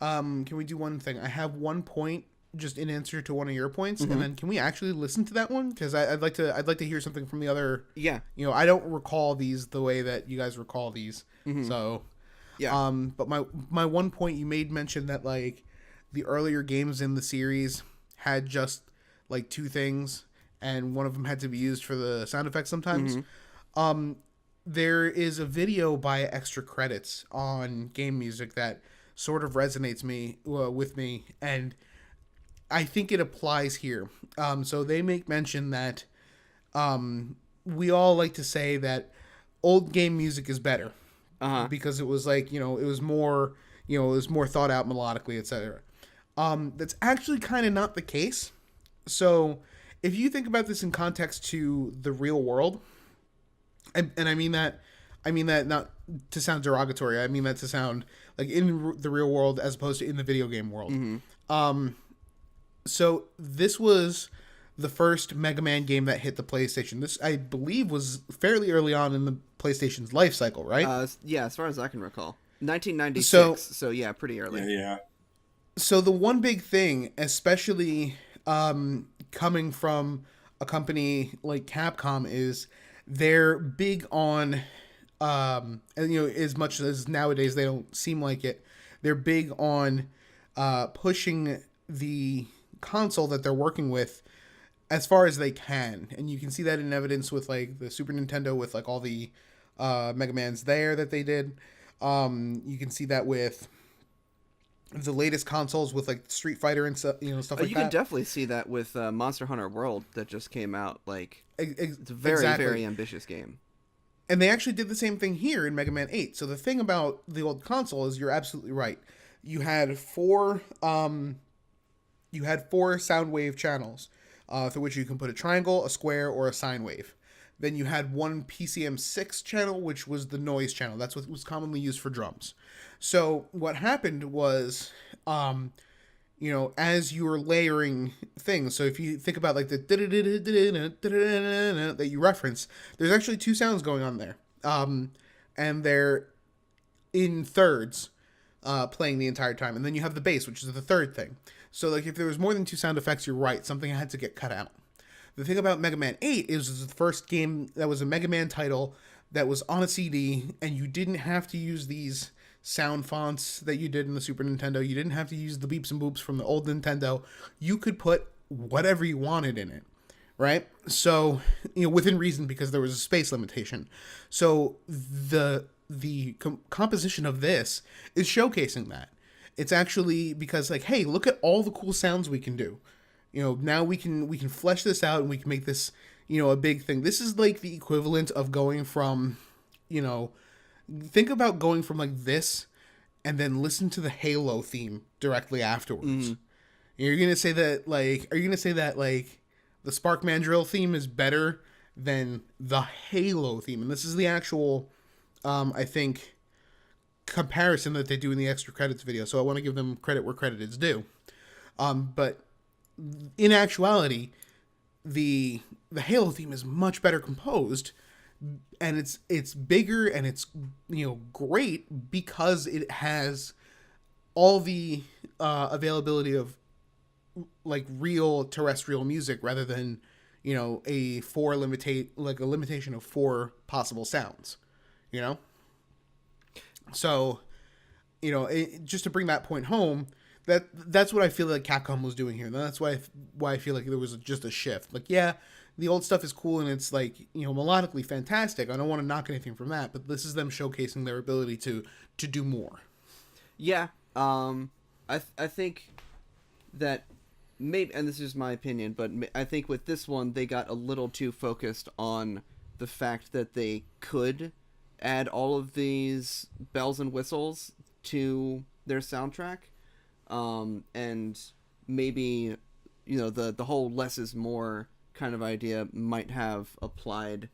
one thing? I have one point just in answer to one of your points, and then can we actually listen to that one? Because I'd like to hear something from the other. Yeah. I don't recall these the way that you guys recall these. So, yeah. But my one point you made mention that like the earlier games in the series had just like two things, and one of them had to be used for the sound effects sometimes. There is a video by Extra Credits on game music that sort of resonates with me, and I think it applies here. So they make mention that we all like to say that old game music is better because it was like, it was more, it was more thought out melodically, etc. That's actually kind of not the case. So if you think about this in context to the real world, and I mean that not to sound derogatory. I mean that to sound like in the real world as opposed to in the video game world. So this was the first Mega Man game that hit the PlayStation. This, I believe, was fairly early on in the PlayStation's life cycle, right? Yeah, as far as I can recall. 1996, so yeah, pretty early. Yeah. So the one big thing, especially coming from a company like Capcom, is they're big on, and as much as nowadays they don't seem like it, they're big on pushing the console that they're working with as far as they can. And you can see that in evidence with like the Super Nintendo with like all the Mega Mans there that they did. You can see that with the latest consoles with like Street Fighter and stuff, stuff like that. You can definitely see that with Monster Hunter World that just came out. Like, it's a very, exactly. very ambitious game. And they actually did the same thing here in Mega Man 8. So the thing about the old console is you're absolutely right. You had four sound wave channels through which you can put a triangle, a square, or a sine wave. Then you had one PCM6 channel, which was the noise channel. That's what was commonly used for drums. So what happened was, as you were layering things, so if you think about like the that you reference, there's actually two sounds going on there. And they're in thirds, playing the entire time. And then you have the bass, which is the third thing. So like if there was more than two sound effects, you're right. Something had to get cut out. The thing about Mega Man 8 is it was the first game that was a Mega Man title that was on a CD, and you didn't have to use these sound fonts that you did in the Super Nintendo. You didn't have to use the beeps and boops from the old Nintendo. You could put whatever you wanted in it, right? So, within reason, because there was a space limitation. So the composition of this is showcasing that. It's actually because like, hey, look at all the cool sounds we can do. Now we can flesh this out and we can make this, a big thing. This is like the equivalent of going from, think about going from like this and then listen to the Halo theme directly afterwards. You're going to say that like, are you going to say that like the Spark Mandrill theme is better than the Halo theme? And this is the actual, I think, comparison that they do in the Extra Credits video. So I want to give them credit where credit is due. But in actuality, the Halo theme is much better composed, and it's bigger and it's great because it has all the availability of like real terrestrial music rather than a limitation of four possible sounds. So just to bring that point home. That's what I feel like Capcom was doing here. And that's why I feel like there was just a shift. Like, yeah, the old stuff is cool and it's like, melodically fantastic. I don't want to knock anything from that, but this is them showcasing their ability to do more. Yeah. I think that maybe, and this is my opinion, but I think with this one, they got a little too focused on the fact that they could add all of these bells and whistles to their soundtrack. And maybe, the whole less is more kind of idea might have applied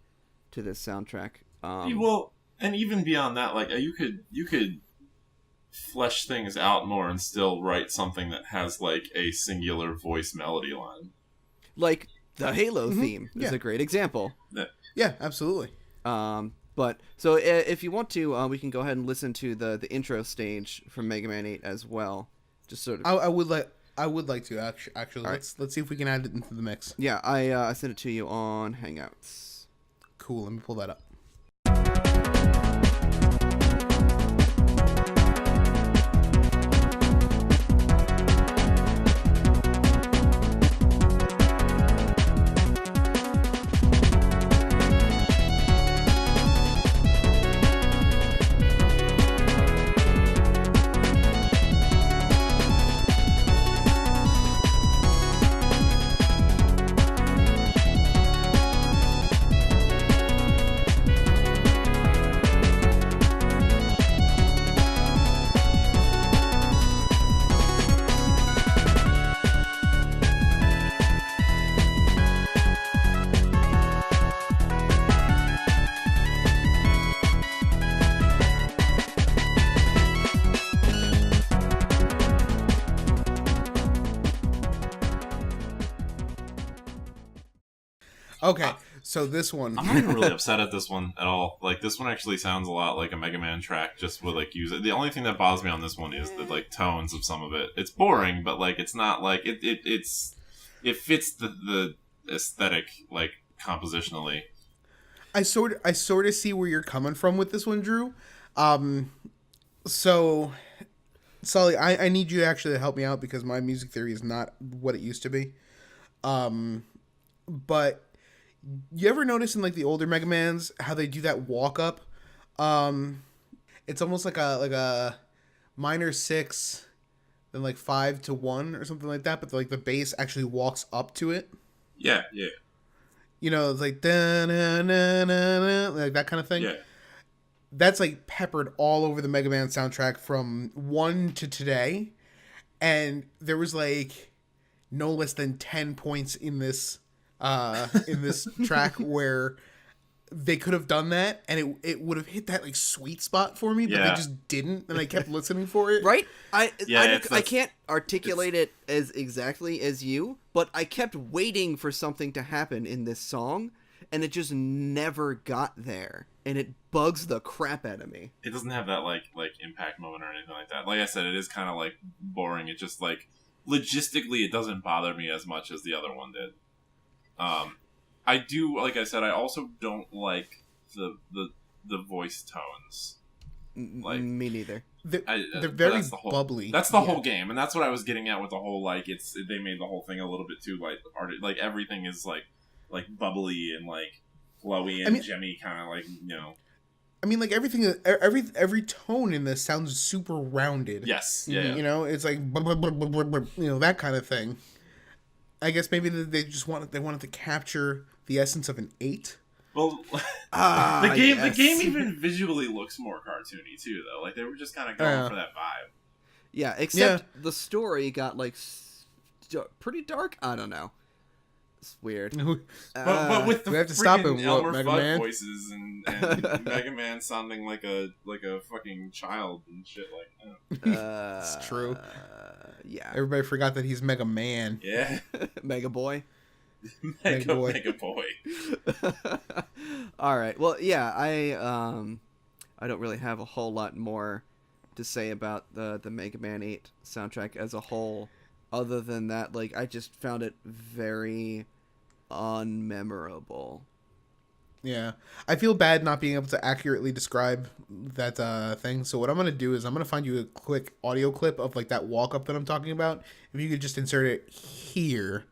to this soundtrack. Well, and even beyond that, like you could flesh things out more and still write something that has like a singular voice melody line. Like the Halo theme is a great example. Yeah, absolutely. But so if you want to, we can go ahead and listen to the intro stage from Mega Man 8 as well. Just sort of. I would like to actually. Right. Let's see if we can add it into the mix. Yeah, I sent it to you on Hangouts. Cool. Let me pull that up. Okay, so this one. I'm not even really upset at this one at all. Like, this one actually sounds a lot like a Mega Man track, just with, like, use it. The only thing that bothers me on this one is the, like, tones of some of it. It's boring, but, like, it's not, like, it fits the aesthetic, like, compositionally. I sort of see where you're coming from with this one, Drew. So, Sully, I need you actually to help me out because my music theory is not what it used to be. But you ever notice in like the older Mega Mans how they do that walk up? It's almost like a minor 6, then like 5 to 1 or something like that. But like the bass actually walks up to it. Yeah. You know, it's like da na na na like that kind of thing. Yeah. That's like peppered all over the Mega Man soundtrack from 1 to today, and there was like no less than 10 points in this track where they could have done that, and it would have hit that like sweet spot for me, but they just didn't, and I kept listening for it. Right? I can't articulate it as exactly as you, but I kept waiting for something to happen in this song, and it just never got there, and it bugs the crap out of me. It doesn't have that like impact moment or anything like that. Like I said, it is kind of like boring. It just like logistically, it doesn't bother me as much as the other one did. I do, like I said, I also don't like the voice tones. Like me neither. They're very bubbly. That's the whole game, and that's what I was getting at with the whole like they made the whole thing a little bit too like everything is like bubbly and like glowy and gemmy, kind of like, you know. I mean, like everything, every tone in this sounds super rounded. Yes, yeah. You know, it's like you know, that kind of thing. I guess maybe they just wanted to capture the essence of an 8. Well, the game even visually looks more cartoony too, though. Like they were just kind of going for that vibe. Yeah, except the story got like pretty dark. I don't know. It's weird. But with the we have to stop him, Elmer Mega Fudd Man voices and Mega Man sounding like a fucking child and shit like that. It's true. Yeah. Everybody forgot that he's Mega Man. Yeah. Mega Boy. Mega Boy. All right. Well, yeah, I don't really have a whole lot more to say about the Mega Man 8 soundtrack as a whole, other than that, like, I just found it very unmemorable. Yeah. I feel bad not being able to accurately describe that thing. So what I'm going to do is I'm going to find you a quick audio clip of like that walk up that I'm talking about. If you could just insert it here.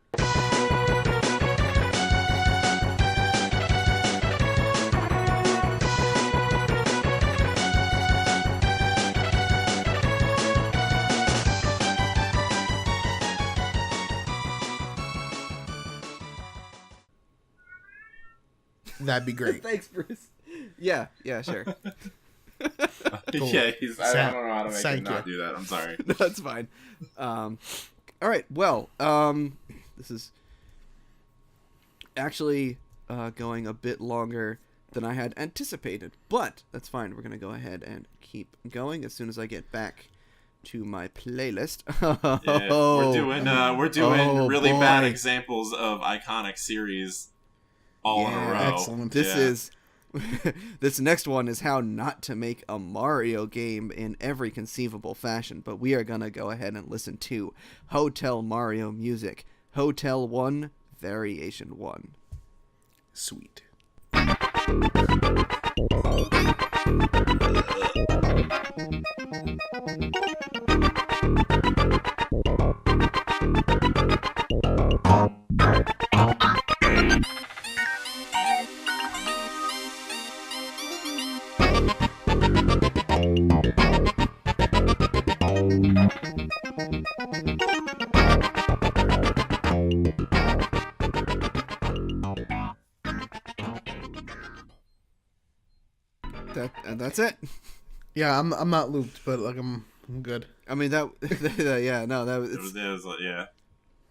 That'd be great. Thanks, Bruce. Yeah, sure. Cool. Yeah, I don't know how to make him not do that. I'm sorry. No, that's fine. All right. Well, this is actually going a bit longer than I had anticipated, but that's fine. We're gonna go ahead and keep going as soon as I get back to my playlist. Yeah, we're doing really boy. bad examples of iconic series all in a row. Excellent. This next one is how not to make a Mario game in every conceivable fashion, but we are gonna go ahead and listen to Hotel Mario music, Hotel 1, Variation 1. Sweet. That's it. Yeah, I'm not looped, but like I'm good. I mean that yeah, no, that was Yeah.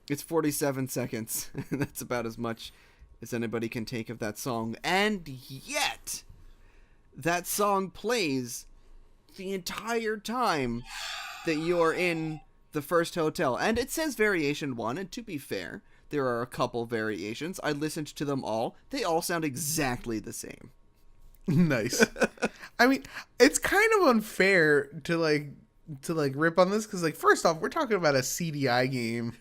It's 47 seconds. That's about as much as anybody can take of that song. And yet that song plays the entire time that you're in the first hotel. And it says Variation 1, and to be fair, There are a couple variations. I listened to them all. They all sound exactly the same. Nice. I mean, it's kind of unfair to rip on this because, like, first off, we're talking about a CDI game.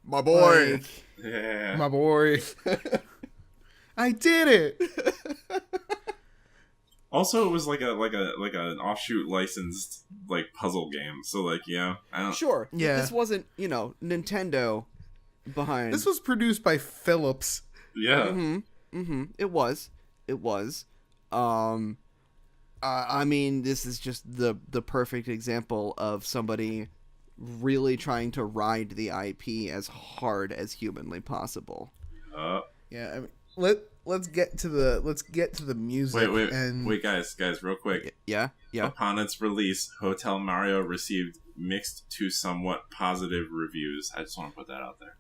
My boy. Like, Yeah. my boy. I did it. Also, it was like an offshoot licensed like puzzle game. So like, yeah, I don't. Sure. Yeah. This wasn't, Nintendo behind. This was produced by Philips. Yeah. It was. I mean, this is just the perfect example of somebody really trying to ride the IP as hard as humanly possible. Yeah, I mean, let's get to the music. Wait, guys, real quick. Yeah. Upon its release, Hotel Mario received mixed to somewhat positive reviews. I just want to put that out there.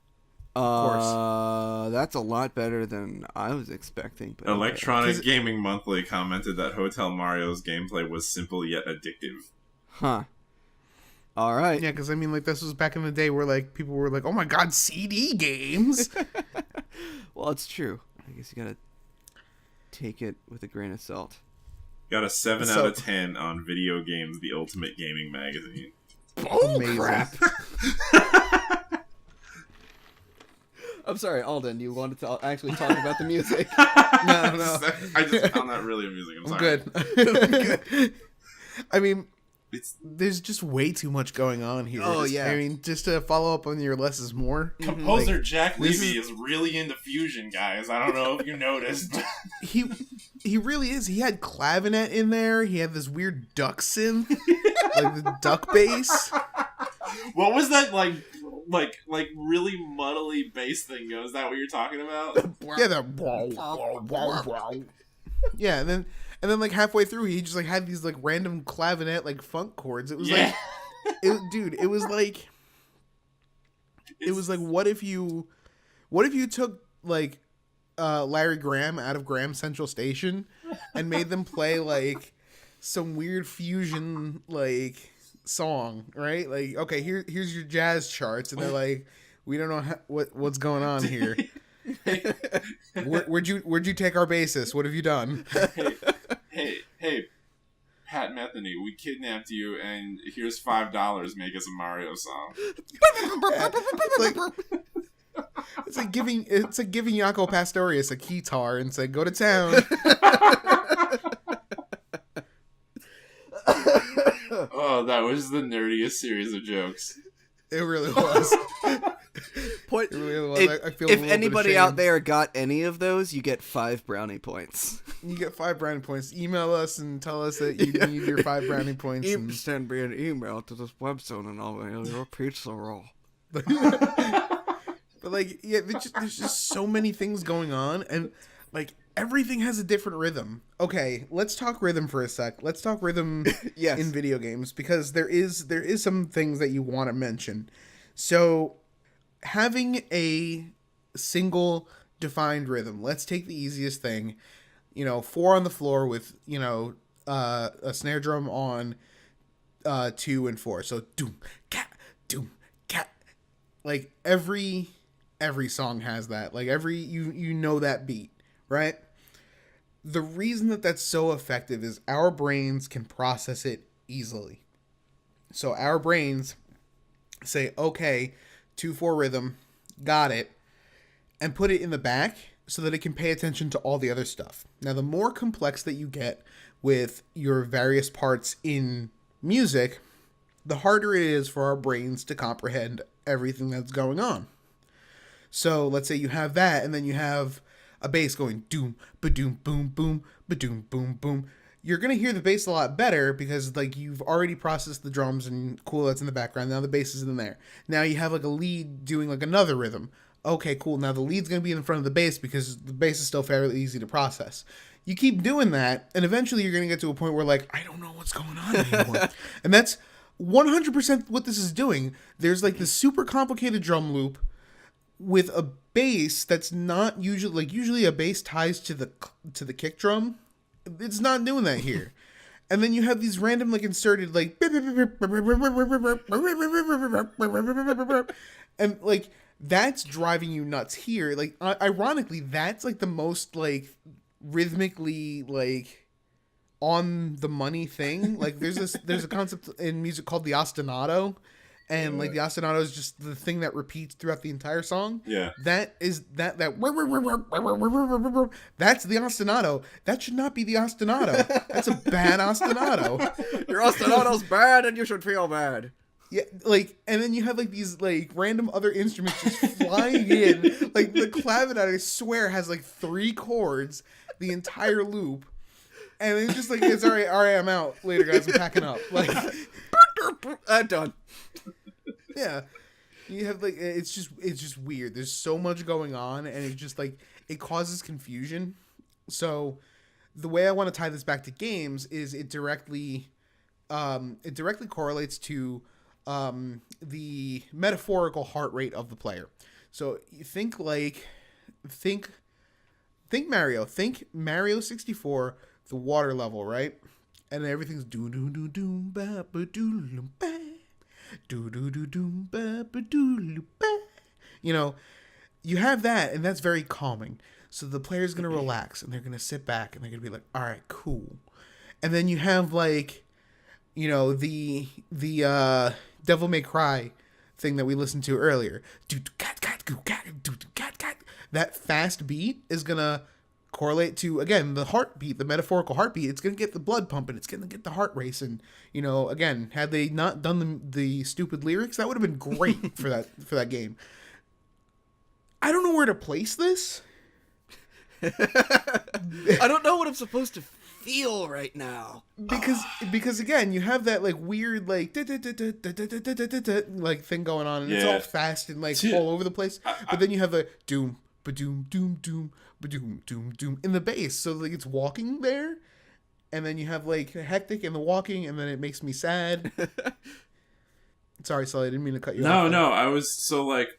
course. That's a lot better than I was expecting. But Electronic Gaming Monthly commented that Hotel Mario's gameplay was simple yet addictive. Huh. All right. Yeah, because I mean, like, this was back in the day where, like, people were like, "Oh my god, CD games!" Well, it's true. I guess you gotta take it with a grain of salt. Got a 7 out of 10 on Video Games, the Ultimate Gaming Magazine. Oh Amazing. crap! I'm sorry, Alden. You wanted to actually talk about the music? No. I just found that really amusing. I'm sorry. Good. I mean, It's there's just way too much going on here. Oh, yeah. I mean, just to follow up on your less is more. Composer Jack this Levy is really into fusion, guys. I don't know if you noticed. He really is. He had clavinet in there. He had this weird duck synth, like the duck bass. What was that like really muddly bass thing? Is that what you're talking about? Yeah, yeah, and then like halfway through, he just like had these like random clavinet like funk chords. It was like, it was like, what if you took like Larry Graham out of Graham Central Station and made them play like some weird fusion like song, right? Like, okay, here's your jazz charts, and they're like, we don't know what's going on here. Where'd you take our bassist? What have you done? Hey, Pat Metheny, we kidnapped you, and here's $5. Make us a Mario song. It's like giving Jaco Pastorius a guitar and say, go to town. Oh, that was the nerdiest series of jokes. It really was. Point. It really was. I feel If a little bit anybody ashamed. out there got any of those, you get 5 brownie points. You get 5 brownie points. Email us and tell us that you need your 5 brownie points. And... Send me an email to this website and I'll mail your pizza roll. But like, yeah, there's just so many things going on, and like everything has a different rhythm. Okay, let's talk rhythm for a sec. Let's talk rhythm Yes. in video games, because there is some things that you want to mention. So having a single defined rhythm. Let's take the easiest thing. 4 on the floor with a snare drum on 2 and 4. So doom cat. Like every song has that. Like you know that beat, right? The reason that that's so effective is our brains can process it easily. So our brains say, okay, 2/4 rhythm, got it, and put it in the back so that it can pay attention to all the other stuff. Now, the more complex that you get with your various parts in music, the harder it is for our brains to comprehend everything that's going on. So let's say you have that, and then you have a bass going doom, ba-doom, boom, boom, ba-doom, boom, boom. You're going to hear the bass a lot better because like you've already processed the drums and cool, that's in the background. Now the bass is in there. Now you have like a lead doing like another rhythm. Okay, cool. Now the lead's going to be in front of the bass because the bass is still fairly easy to process. You keep doing that, and eventually you're going to get to a point where like, I don't know what's going on anymore. And that's 100% what this is doing. There's like this super complicated drum loop with a bass that's not usually a bass ties to the kick drum. It's not doing that here. And then you have these random like inserted like and like that's driving you nuts here. Like, ironically, that's like the most like rhythmically like on the money thing. Like, there's a concept in music called the ostinato, and like the ostinato is just the thing that repeats throughout the entire song. Yeah. That is that that's the ostinato. That should not be the ostinato. That's a bad ostinato. Your ostinato's bad, and you should feel bad. Yeah, like, and then you have like these like random other instruments just flying in. Like the clavinet, I swear, has like 3 chords the entire loop, and it's just like, it's all right, I'm out later, guys. I'm packing up. Like, I'm done. yeah, you have like it's just weird. There's so much going on, and it just like it causes confusion. So the way I want to tie this back to games is it directly correlates to the metaphorical heart rate of the player. So you think Mario 64, the water level, right? And everything's do do do do ba ba do ba do do do do ba ba do ba. You know, you have that, and that's very calming. So the player's gonna relax, and they're gonna sit back, and they're gonna be like, "All right, cool." And then you have like, you know, the Devil May Cry thing that we listened to earlier. That fast beat is gonna correlate to, again, the heartbeat, the metaphorical heartbeat. It's gonna get the blood pumping. It's gonna get the heart racing. You know, again, had they not done the stupid lyrics, that would have been great for that game. I don't know where to place this. I don't know what I'm supposed to feel right now, because again, you have that like weird like like thing going on, and it's all fast and like all over the place. But then you have the doom ba doom doom doom ba doom doom doom in the bass, so like it's walking there, and then you have like hectic in the walking, and then it makes me sad. Sorry, Sully, I didn't mean to cut you off. No, I was so like,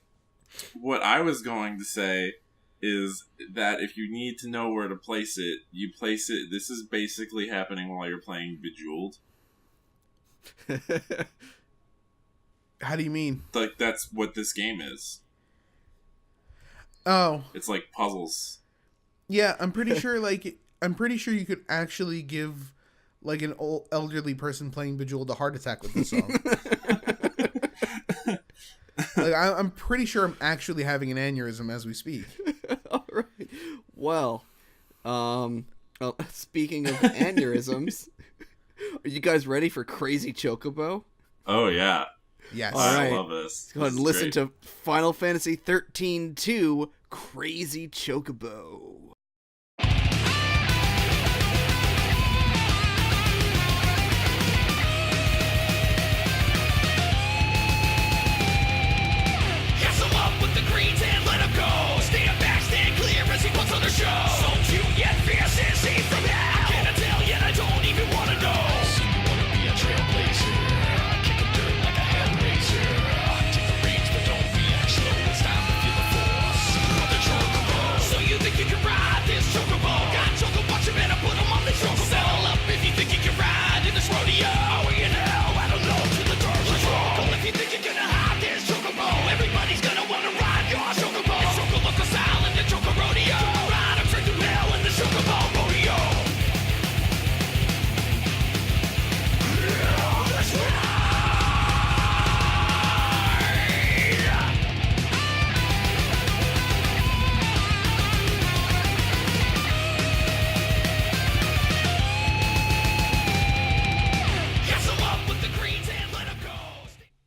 what I was going to say is that if you need to know where to place it, you place it. This is basically happening while you're playing Bejeweled. How do you mean? Like, that's what this game is. Oh. It's like puzzles. Yeah, I'm pretty sure you could actually give like an old elderly person playing Bejeweled a heart attack with this song. Like, I'm pretty sure I'm actually having an aneurysm as we speak. All right. Well, speaking of aneurysms, are you guys ready for Crazy Chocobo? Oh, yeah. Yes. All right. I love this. Let's go ahead and listen to Final Fantasy 13-2, Crazy Chocobo.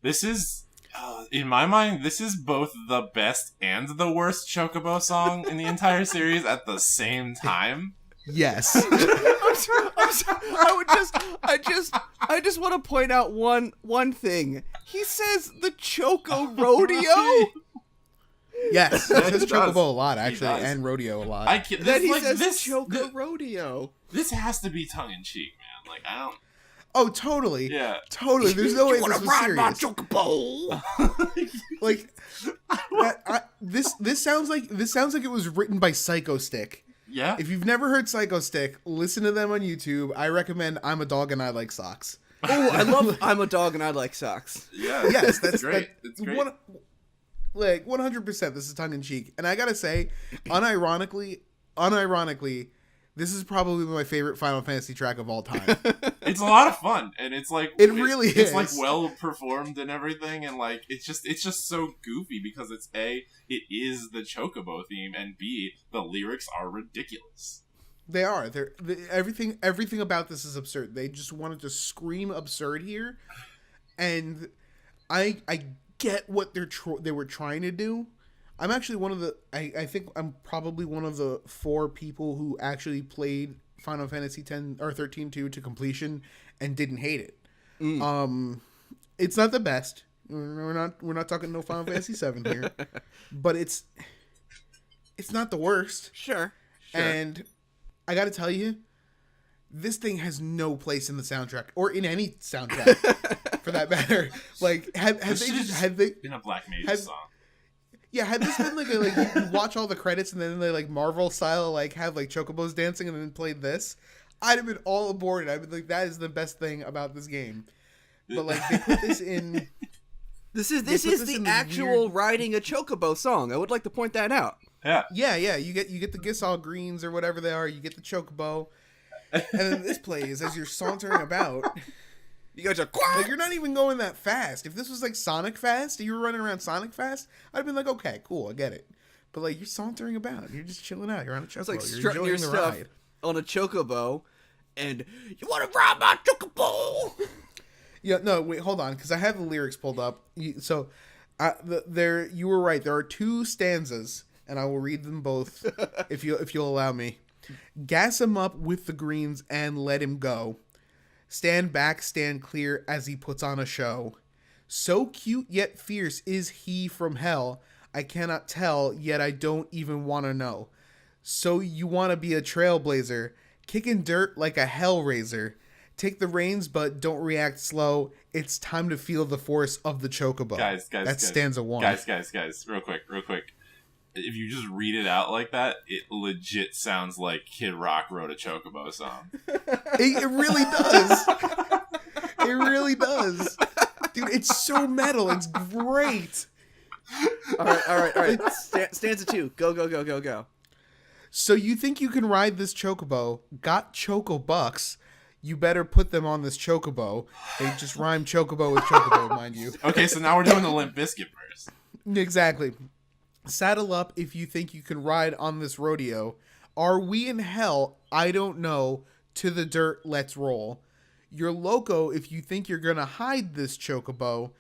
This is, in my mind, this is both the best and the worst Chocobo song in the entire series at the same time. Yes. I just want to point out one thing. He says the Choco Rodeo. Yes, he says Chocobo a lot, actually, and Rodeo a lot. Then he says Choco Rodeo. This has to be tongue in cheek, man. Like, I don't. Oh, totally. Yeah. Totally. There's no way this was serious. Chocobo? Like, this sounds like it was written by Psycho Stick. Yeah. If you've never heard Psycho Stick, listen to them on YouTube. I recommend I'm a Dog and I Like Socks. Oh, I love I'm a Dog and I Like Socks. Yeah. Yes, that's great. It's great. Like 100%, this is tongue in cheek, and I gotta say, unironically, this is probably my favorite Final Fantasy track of all time. It's a lot of fun, and it's like It really is. It's like well performed and everything, and like it's just so goofy because it's A, it is the Chocobo theme, and B, the lyrics are ridiculous. They are. Everything about this is absurd. They just wanted to scream absurd here, and I get what they were trying to do. I'm actually one of the. I think I'm probably one of the 4 people who actually played Final Fantasy 10 or 13-2 to completion and didn't hate it. It's not the best. We're not talking no Final Fantasy 7 here, but it's not the worst. Sure. And I got to tell you, this thing has no place in the soundtrack or in any soundtrack for that matter. Like, had they been a Black Mage song? Yeah, had this been like you watch all the credits and then they like Marvel style like have like Chocobos dancing and then played this, I'd have been all aboard. I'd be like, that is the best thing about this game. But like they put this in. This is the actual riding a Chocobo song. I would like to point that out. Yeah. Yeah. You get the Gisal Greens or whatever they are. You get the Chocobo, and then this plays as you're sauntering about. You guys are like you're not even going that fast. If this was like Sonic fast, you were running around Sonic fast, I'd have been like, okay, cool, I get it. But like you're sauntering about, you're just chilling out. You're on a Chocobo. It's like you're strutting your enjoying the stuff ride on a Chocobo, and you want to ride my Chocobo? Yeah, no, wait, hold on, because I have the lyrics pulled up. You were right. There are 2 stanzas, and I will read them both if you'll allow me. Gas him up with the greens and let him go. Stand back, stand clear as he puts on a show. So cute yet fierce is he from hell. I cannot tell, yet I don't even want to know. So you want to be a trailblazer, kicking dirt like a hellraiser. Take the reins, but don't react slow. It's time to feel the force of the Chocobo. Guys. That's stanza 1. Guys. Real quick. If you just read it out like that, it legit sounds like Kid Rock wrote a Chocobo song. It really does. It really does. Dude, it's so metal. It's great. All right. Stanza 2. Go. So you think you can ride this Chocobo, got Choco Bucks, you better put them on this Chocobo. They just rhyme Chocobo with Chocobo, mind you. Okay, so now we're doing the Limp Bizkit verse. Exactly. Saddle up if you think you can ride on this rodeo. Are we in hell? I don't know. To the dirt, let's roll. You're loco if you think you're gonna hide this Chocobo.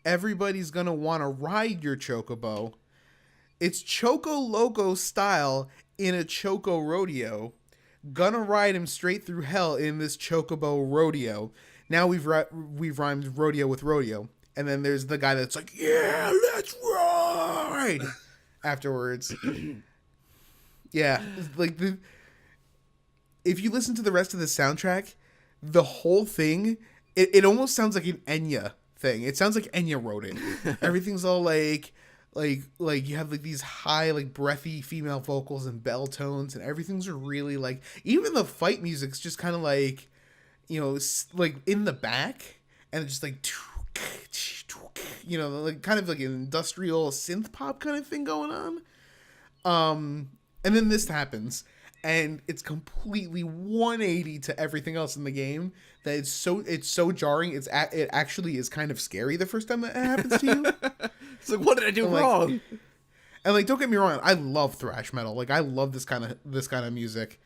Everybody's gonna want to ride your Chocobo. It's Choco Loco style in a Choco rodeo. Gonna ride him straight through hell in this Chocobo rodeo. Now we've rhymed rodeo with rodeo. And then there's the guy that's like, yeah, let's ride afterwards. Yeah, like if you listen to the rest of the soundtrack, the whole thing, it almost sounds like an Enya thing. It sounds like Enya wrote it. Everything's all like you have like these high, like breathy female vocals and bell tones, and everything's really like, even the fight music's just kind of like, you know, like in the back, and it's just like, you know, like kind of like an industrial synth pop kind of thing going on. And then this happens, and it's completely 180 to everything else in the game. That it's so jarring. It actually is kind of scary the first time that it happens to you. It's like, what did I do wrong? And like, don't get me wrong, I love thrash metal. Like, I love this kind of music,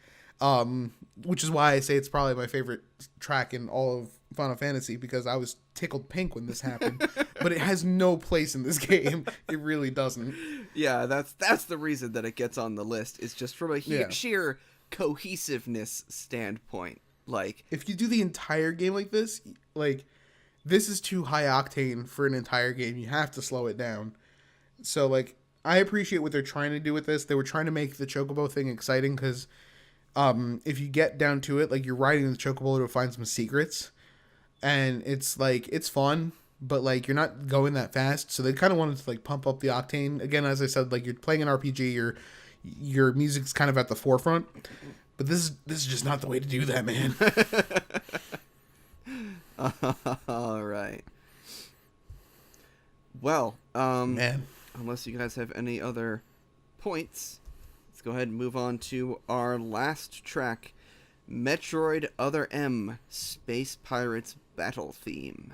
which is why I say it's probably my favorite track in all of Final Fantasy, because I was tickled pink when this happened. But it has no place in this game. It really doesn't. Yeah, that's the reason that it gets on the list. It's just from a sheer cohesiveness standpoint. Like, if you do the entire game like this is too high octane for an entire game. You have to slow it down. So like, I appreciate what they're trying to do with this. They were trying to make the Chocobo thing exciting because if you get down to it, like, you're riding the Chocobo to find some secrets, and it's like, it's fun, but like, you're not going that fast. So they kind of wanted to like pump up the octane. Again, as I said, like, you're playing an RPG, your music's kind of at the forefront. But this is just not the way to do that, man. All right. Well, man. Oh unless you guys have any other points, let's go ahead and move on to our last track, Metroid Other M, Space Pirates Battle Theme.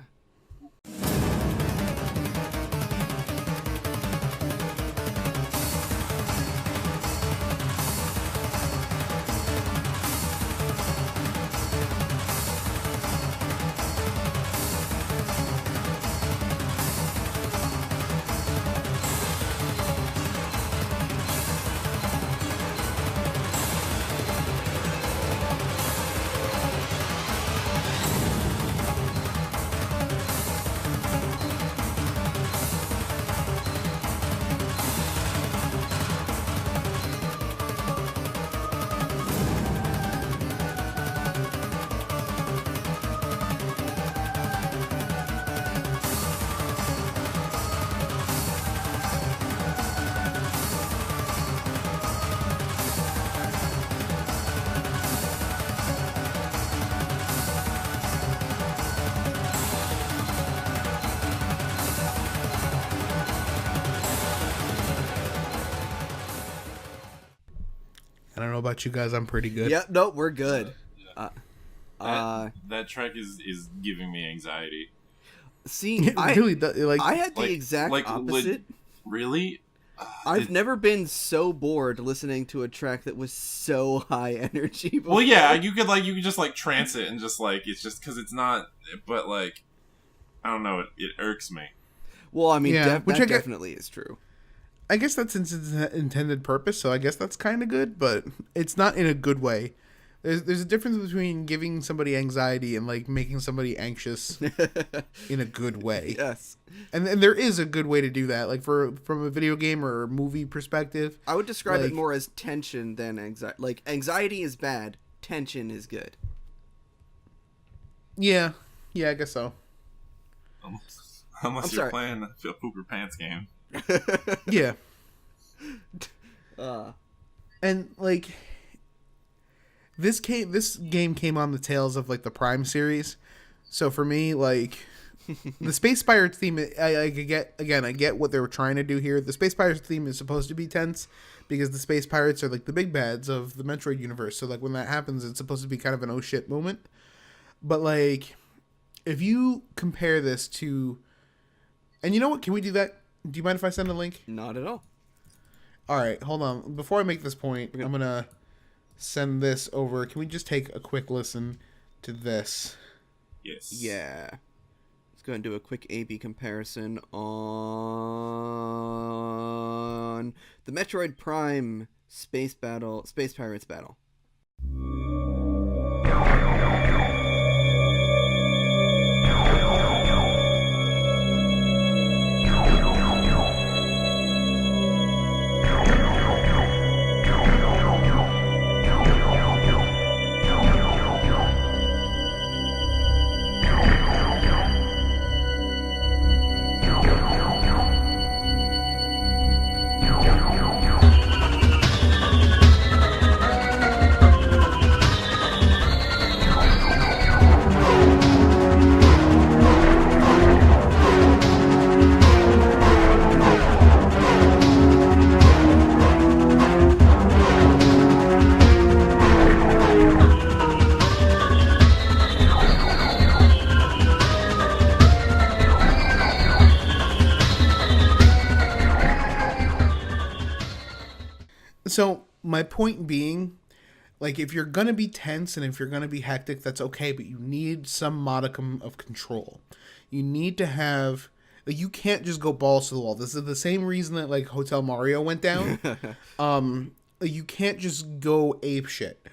I don't know about you guys. I'm pretty good. Yeah, no, we're good. That track is giving me anxiety. See, It really does. Like, I had the exact opposite. Really? I've never been so bored listening to a track that was so high energy before. Well, yeah, you could just like trance it and just like it's just because it's not. But like, I don't know. It irks me. Well, I mean, Yeah, that definitely is true. I guess that's its intended purpose, so I guess that's kind of good, but it's not in a good way. There's a difference between giving somebody anxiety and like making somebody anxious in a good way. Yes, and there is a good way to do that, like from a video game or movie perspective. I would describe it more as tension than anxiety. Like, anxiety is bad, tension is good. Yeah, I guess so. Unless you're playing a Feel Pooper Pants game. Yeah. And like this game came on the tails of like the Prime series. So for me, like the Space Pirates theme, I get what they were trying to do here. The Space Pirates theme is supposed to be tense because the Space Pirates are like the big bads of the Metroid universe. So like when that happens, it's supposed to be kind of an oh shit moment. But like if you compare this to, and you know what? Can we do that? Do you mind if I send a link? Not at all. All right, hold on. Before I make this point, I'm going to send this over. Can we just take a quick listen to this? Yes. Yeah. Let's go ahead and do a quick A/B comparison on the Metroid Prime Space Pirates Battle. So my point being, like, if you're going to be tense and if you're going to be hectic, that's okay, but you need some modicum of control. You need to have, like, you can't just go balls to the wall. This is the same reason that, like, Hotel Mario went down. You can't just go ape shit.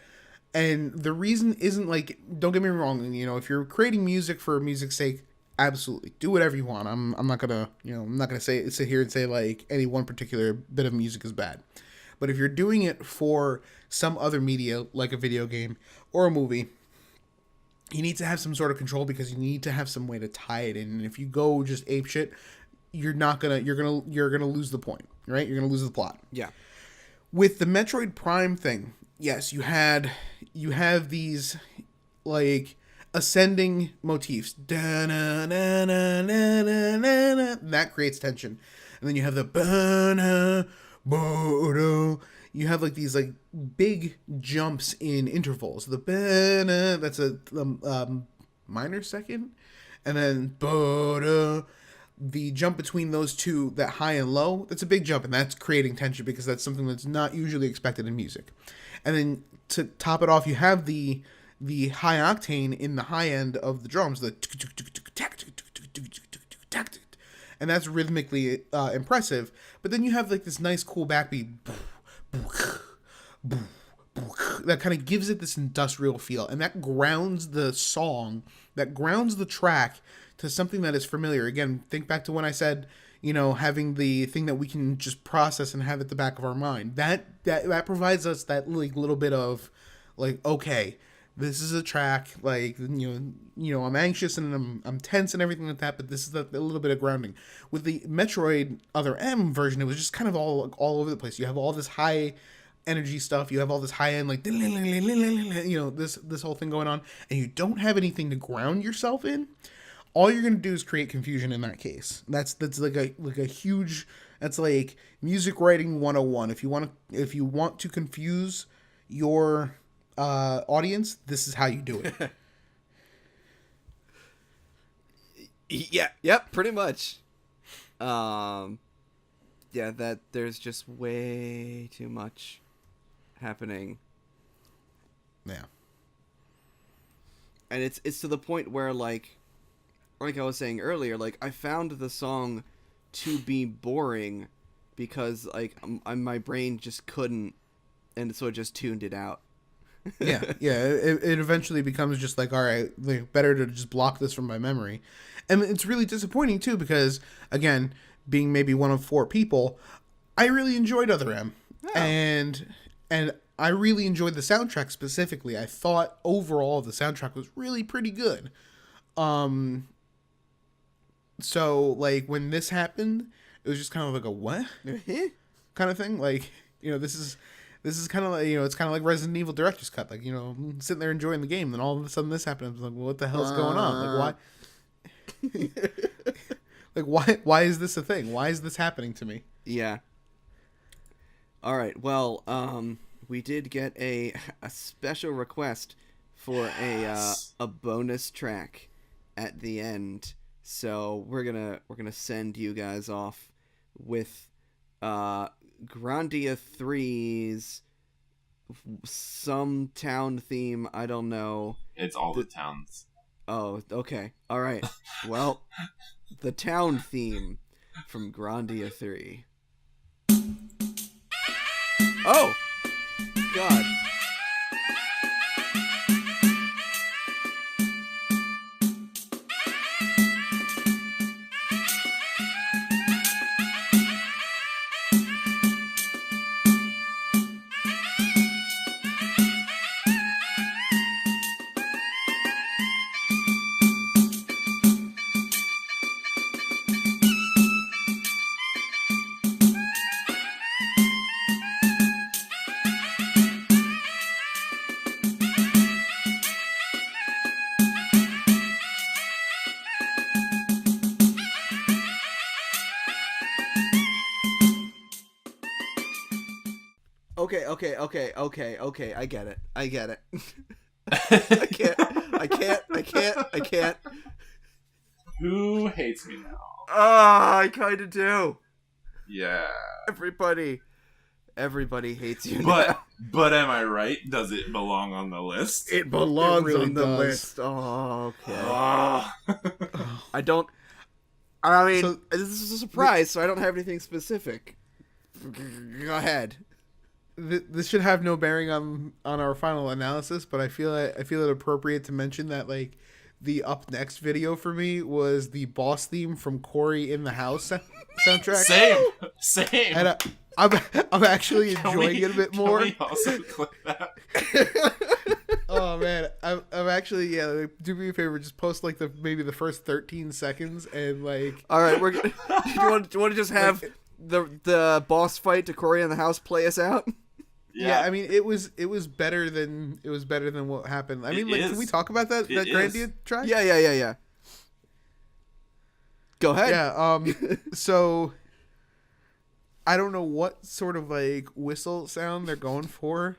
And the reason isn't, like, don't get me wrong, you know, if you're creating music for music's sake, absolutely do whatever you want. I'm not gonna, you know, I'm not gonna sit here and say like any one particular bit of music is bad. But if you're doing it for some other media, like a video game or a movie, you need to have some sort of control because you need to have some way to tie it in. And if you go just ape shit, you're gonna lose the point, right? You're gonna lose the plot. Yeah. With the Metroid Prime thing, yes, you have these like ascending motifs. That creates tension. and then you have the ba-na, ba-da. You have like these like big jumps in intervals. The ba-na, that's a minor second, and then ba-da, the jump between those two, that high and low, that's a big jump, and that's creating tension because that's something that's not usually expected in music. And then to top it off, you have the high octane in the high end of the drums, the and that's rhythmically impressive. But then you have like this nice cool backbeat that kind of gives it this industrial feel, and that grounds the song, that grounds the track to something that is familiar. Again, think back to when I said, you know, having the thing that we can just process and have at the back of our mind. That provides us that like little bit of like, okay, this is a track, like, you know, I'm anxious and I'm tense and everything like that, but this is a little bit of grounding. With the Metroid Other M version, it was just kind of all over the place. You have all this high energy stuff, you have all this high end, like, you know, this whole thing going on, and you don't have anything to ground yourself in. All you're gonna do is create confusion in that case. That's like a huge, that's like music writing 101. If you want to confuse your audience, this is how you do it. Yep, pretty much. Yeah, that there's just way too much happening. Yeah. And it's to the point where like I was saying earlier, like I found the song to be boring because like my brain just couldn't, and so it just tuned it out. yeah. It eventually becomes just like, all right, like, better to just block this from my memory. And it's really disappointing too because, again, being maybe one of 4 people, I really enjoyed Other M, and I really enjoyed the soundtrack specifically. I thought overall the soundtrack was really pretty good. So like when this happened, it was just kind of like a what kind of thing. Like, you know, this is kind of like, you know, it's kind of like Resident Evil Director's Cut. Like, you know, I'm sitting there enjoying the game, then all of a sudden this happened. I was like, well, what the hell's going on? Like, why is this a thing? Why is this happening to me? Yeah. All right. Well, we did get a special request for a bonus track at the end. So we're gonna send you guys off with Grandia 3's some town theme. I don't know. It's all the towns. Oh, okay. All right. Well, the town theme from Grandia 3. Oh, God. Okay. I get it. I can't. Who hates me now? I kind of do. Yeah. Everybody hates you. But am I right? Does it belong on the list? It belongs really on the does. list. Oh, okay. Oh. I mean, So- this is a surprise, so I don't have anything specific. Go ahead. This should have no bearing on our final analysis, but I feel it appropriate to mention that like the up next video for me was the boss theme from Cory in the House soundtrack. Same. And I'm actually enjoying it a bit more. Can we also click that? Oh man, I'm actually like, do me a favor, just post like maybe the first 13 seconds and like. All right, we're gonna. do you want to just have the boss fight to Cory in the House play us out? Yeah, I mean it was better than what happened. I mean, like, can we talk about that Grandia track? Yeah. Go ahead. Yeah. So I don't know what sort of like whistle sound they're going for,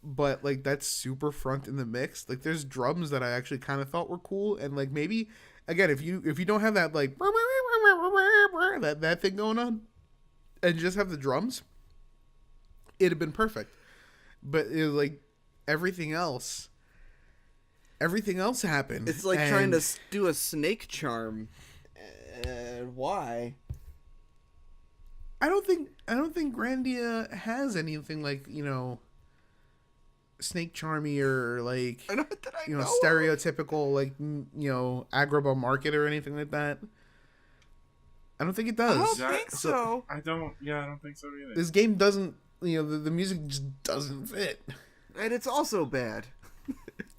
but like that's super front in the mix. Like there's drums that I actually kind of thought were cool, and like maybe again if you don't have that like that thing going on, and just have the drums, it'd have been perfect. But it was like everything else happened. It's like trying to do a snake charm. Why? I don't think Grandia has anything like, you know, snake charmy or like stereotypical like, you know, Agrabah market or anything like that. I don't think it does. I don't think so. I don't think so either. This game doesn't, you know, the music just doesn't fit. And it's also bad.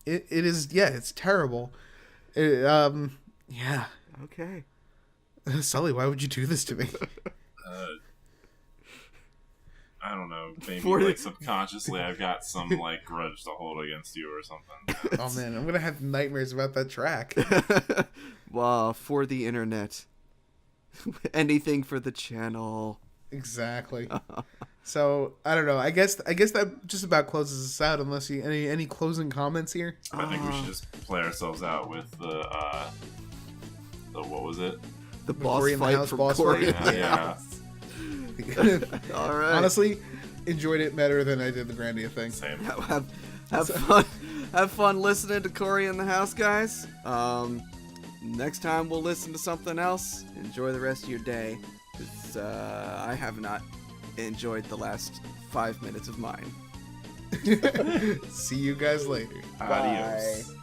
It is, yeah, it's terrible. Yeah. Okay. Sully, why would you do this to me? I don't know. Maybe like subconsciously I've got some like grudge to hold against you or something. Oh man, I'm gonna have nightmares about that track. Wow, for the internet. Anything for the channel. Exactly. So I don't know. I guess that just about closes us out. Unless you any closing comments here. I think we should just play ourselves out with the what was it? The boss Corey in the fight house, from boss Corey. fight. Yeah. All right. Honestly, enjoyed it better than I did the Grandia thing. Same. Have fun. Have fun listening to Corey in the house, guys. Next time we'll listen to something else. Enjoy the rest of your day. 'Cause, I have not enjoyed the last 5 minutes of mine. See you guys later. Adios.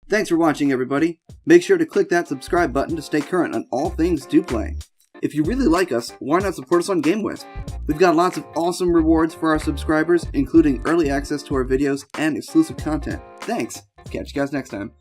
Thanks for watching, everybody. Make sure to click that subscribe button to stay current on all things Duplay. If you really like us, why not support us on GameWest? We've got lots of awesome rewards for our subscribers, including early access to our videos and exclusive content. Thanks. Catch you guys next time.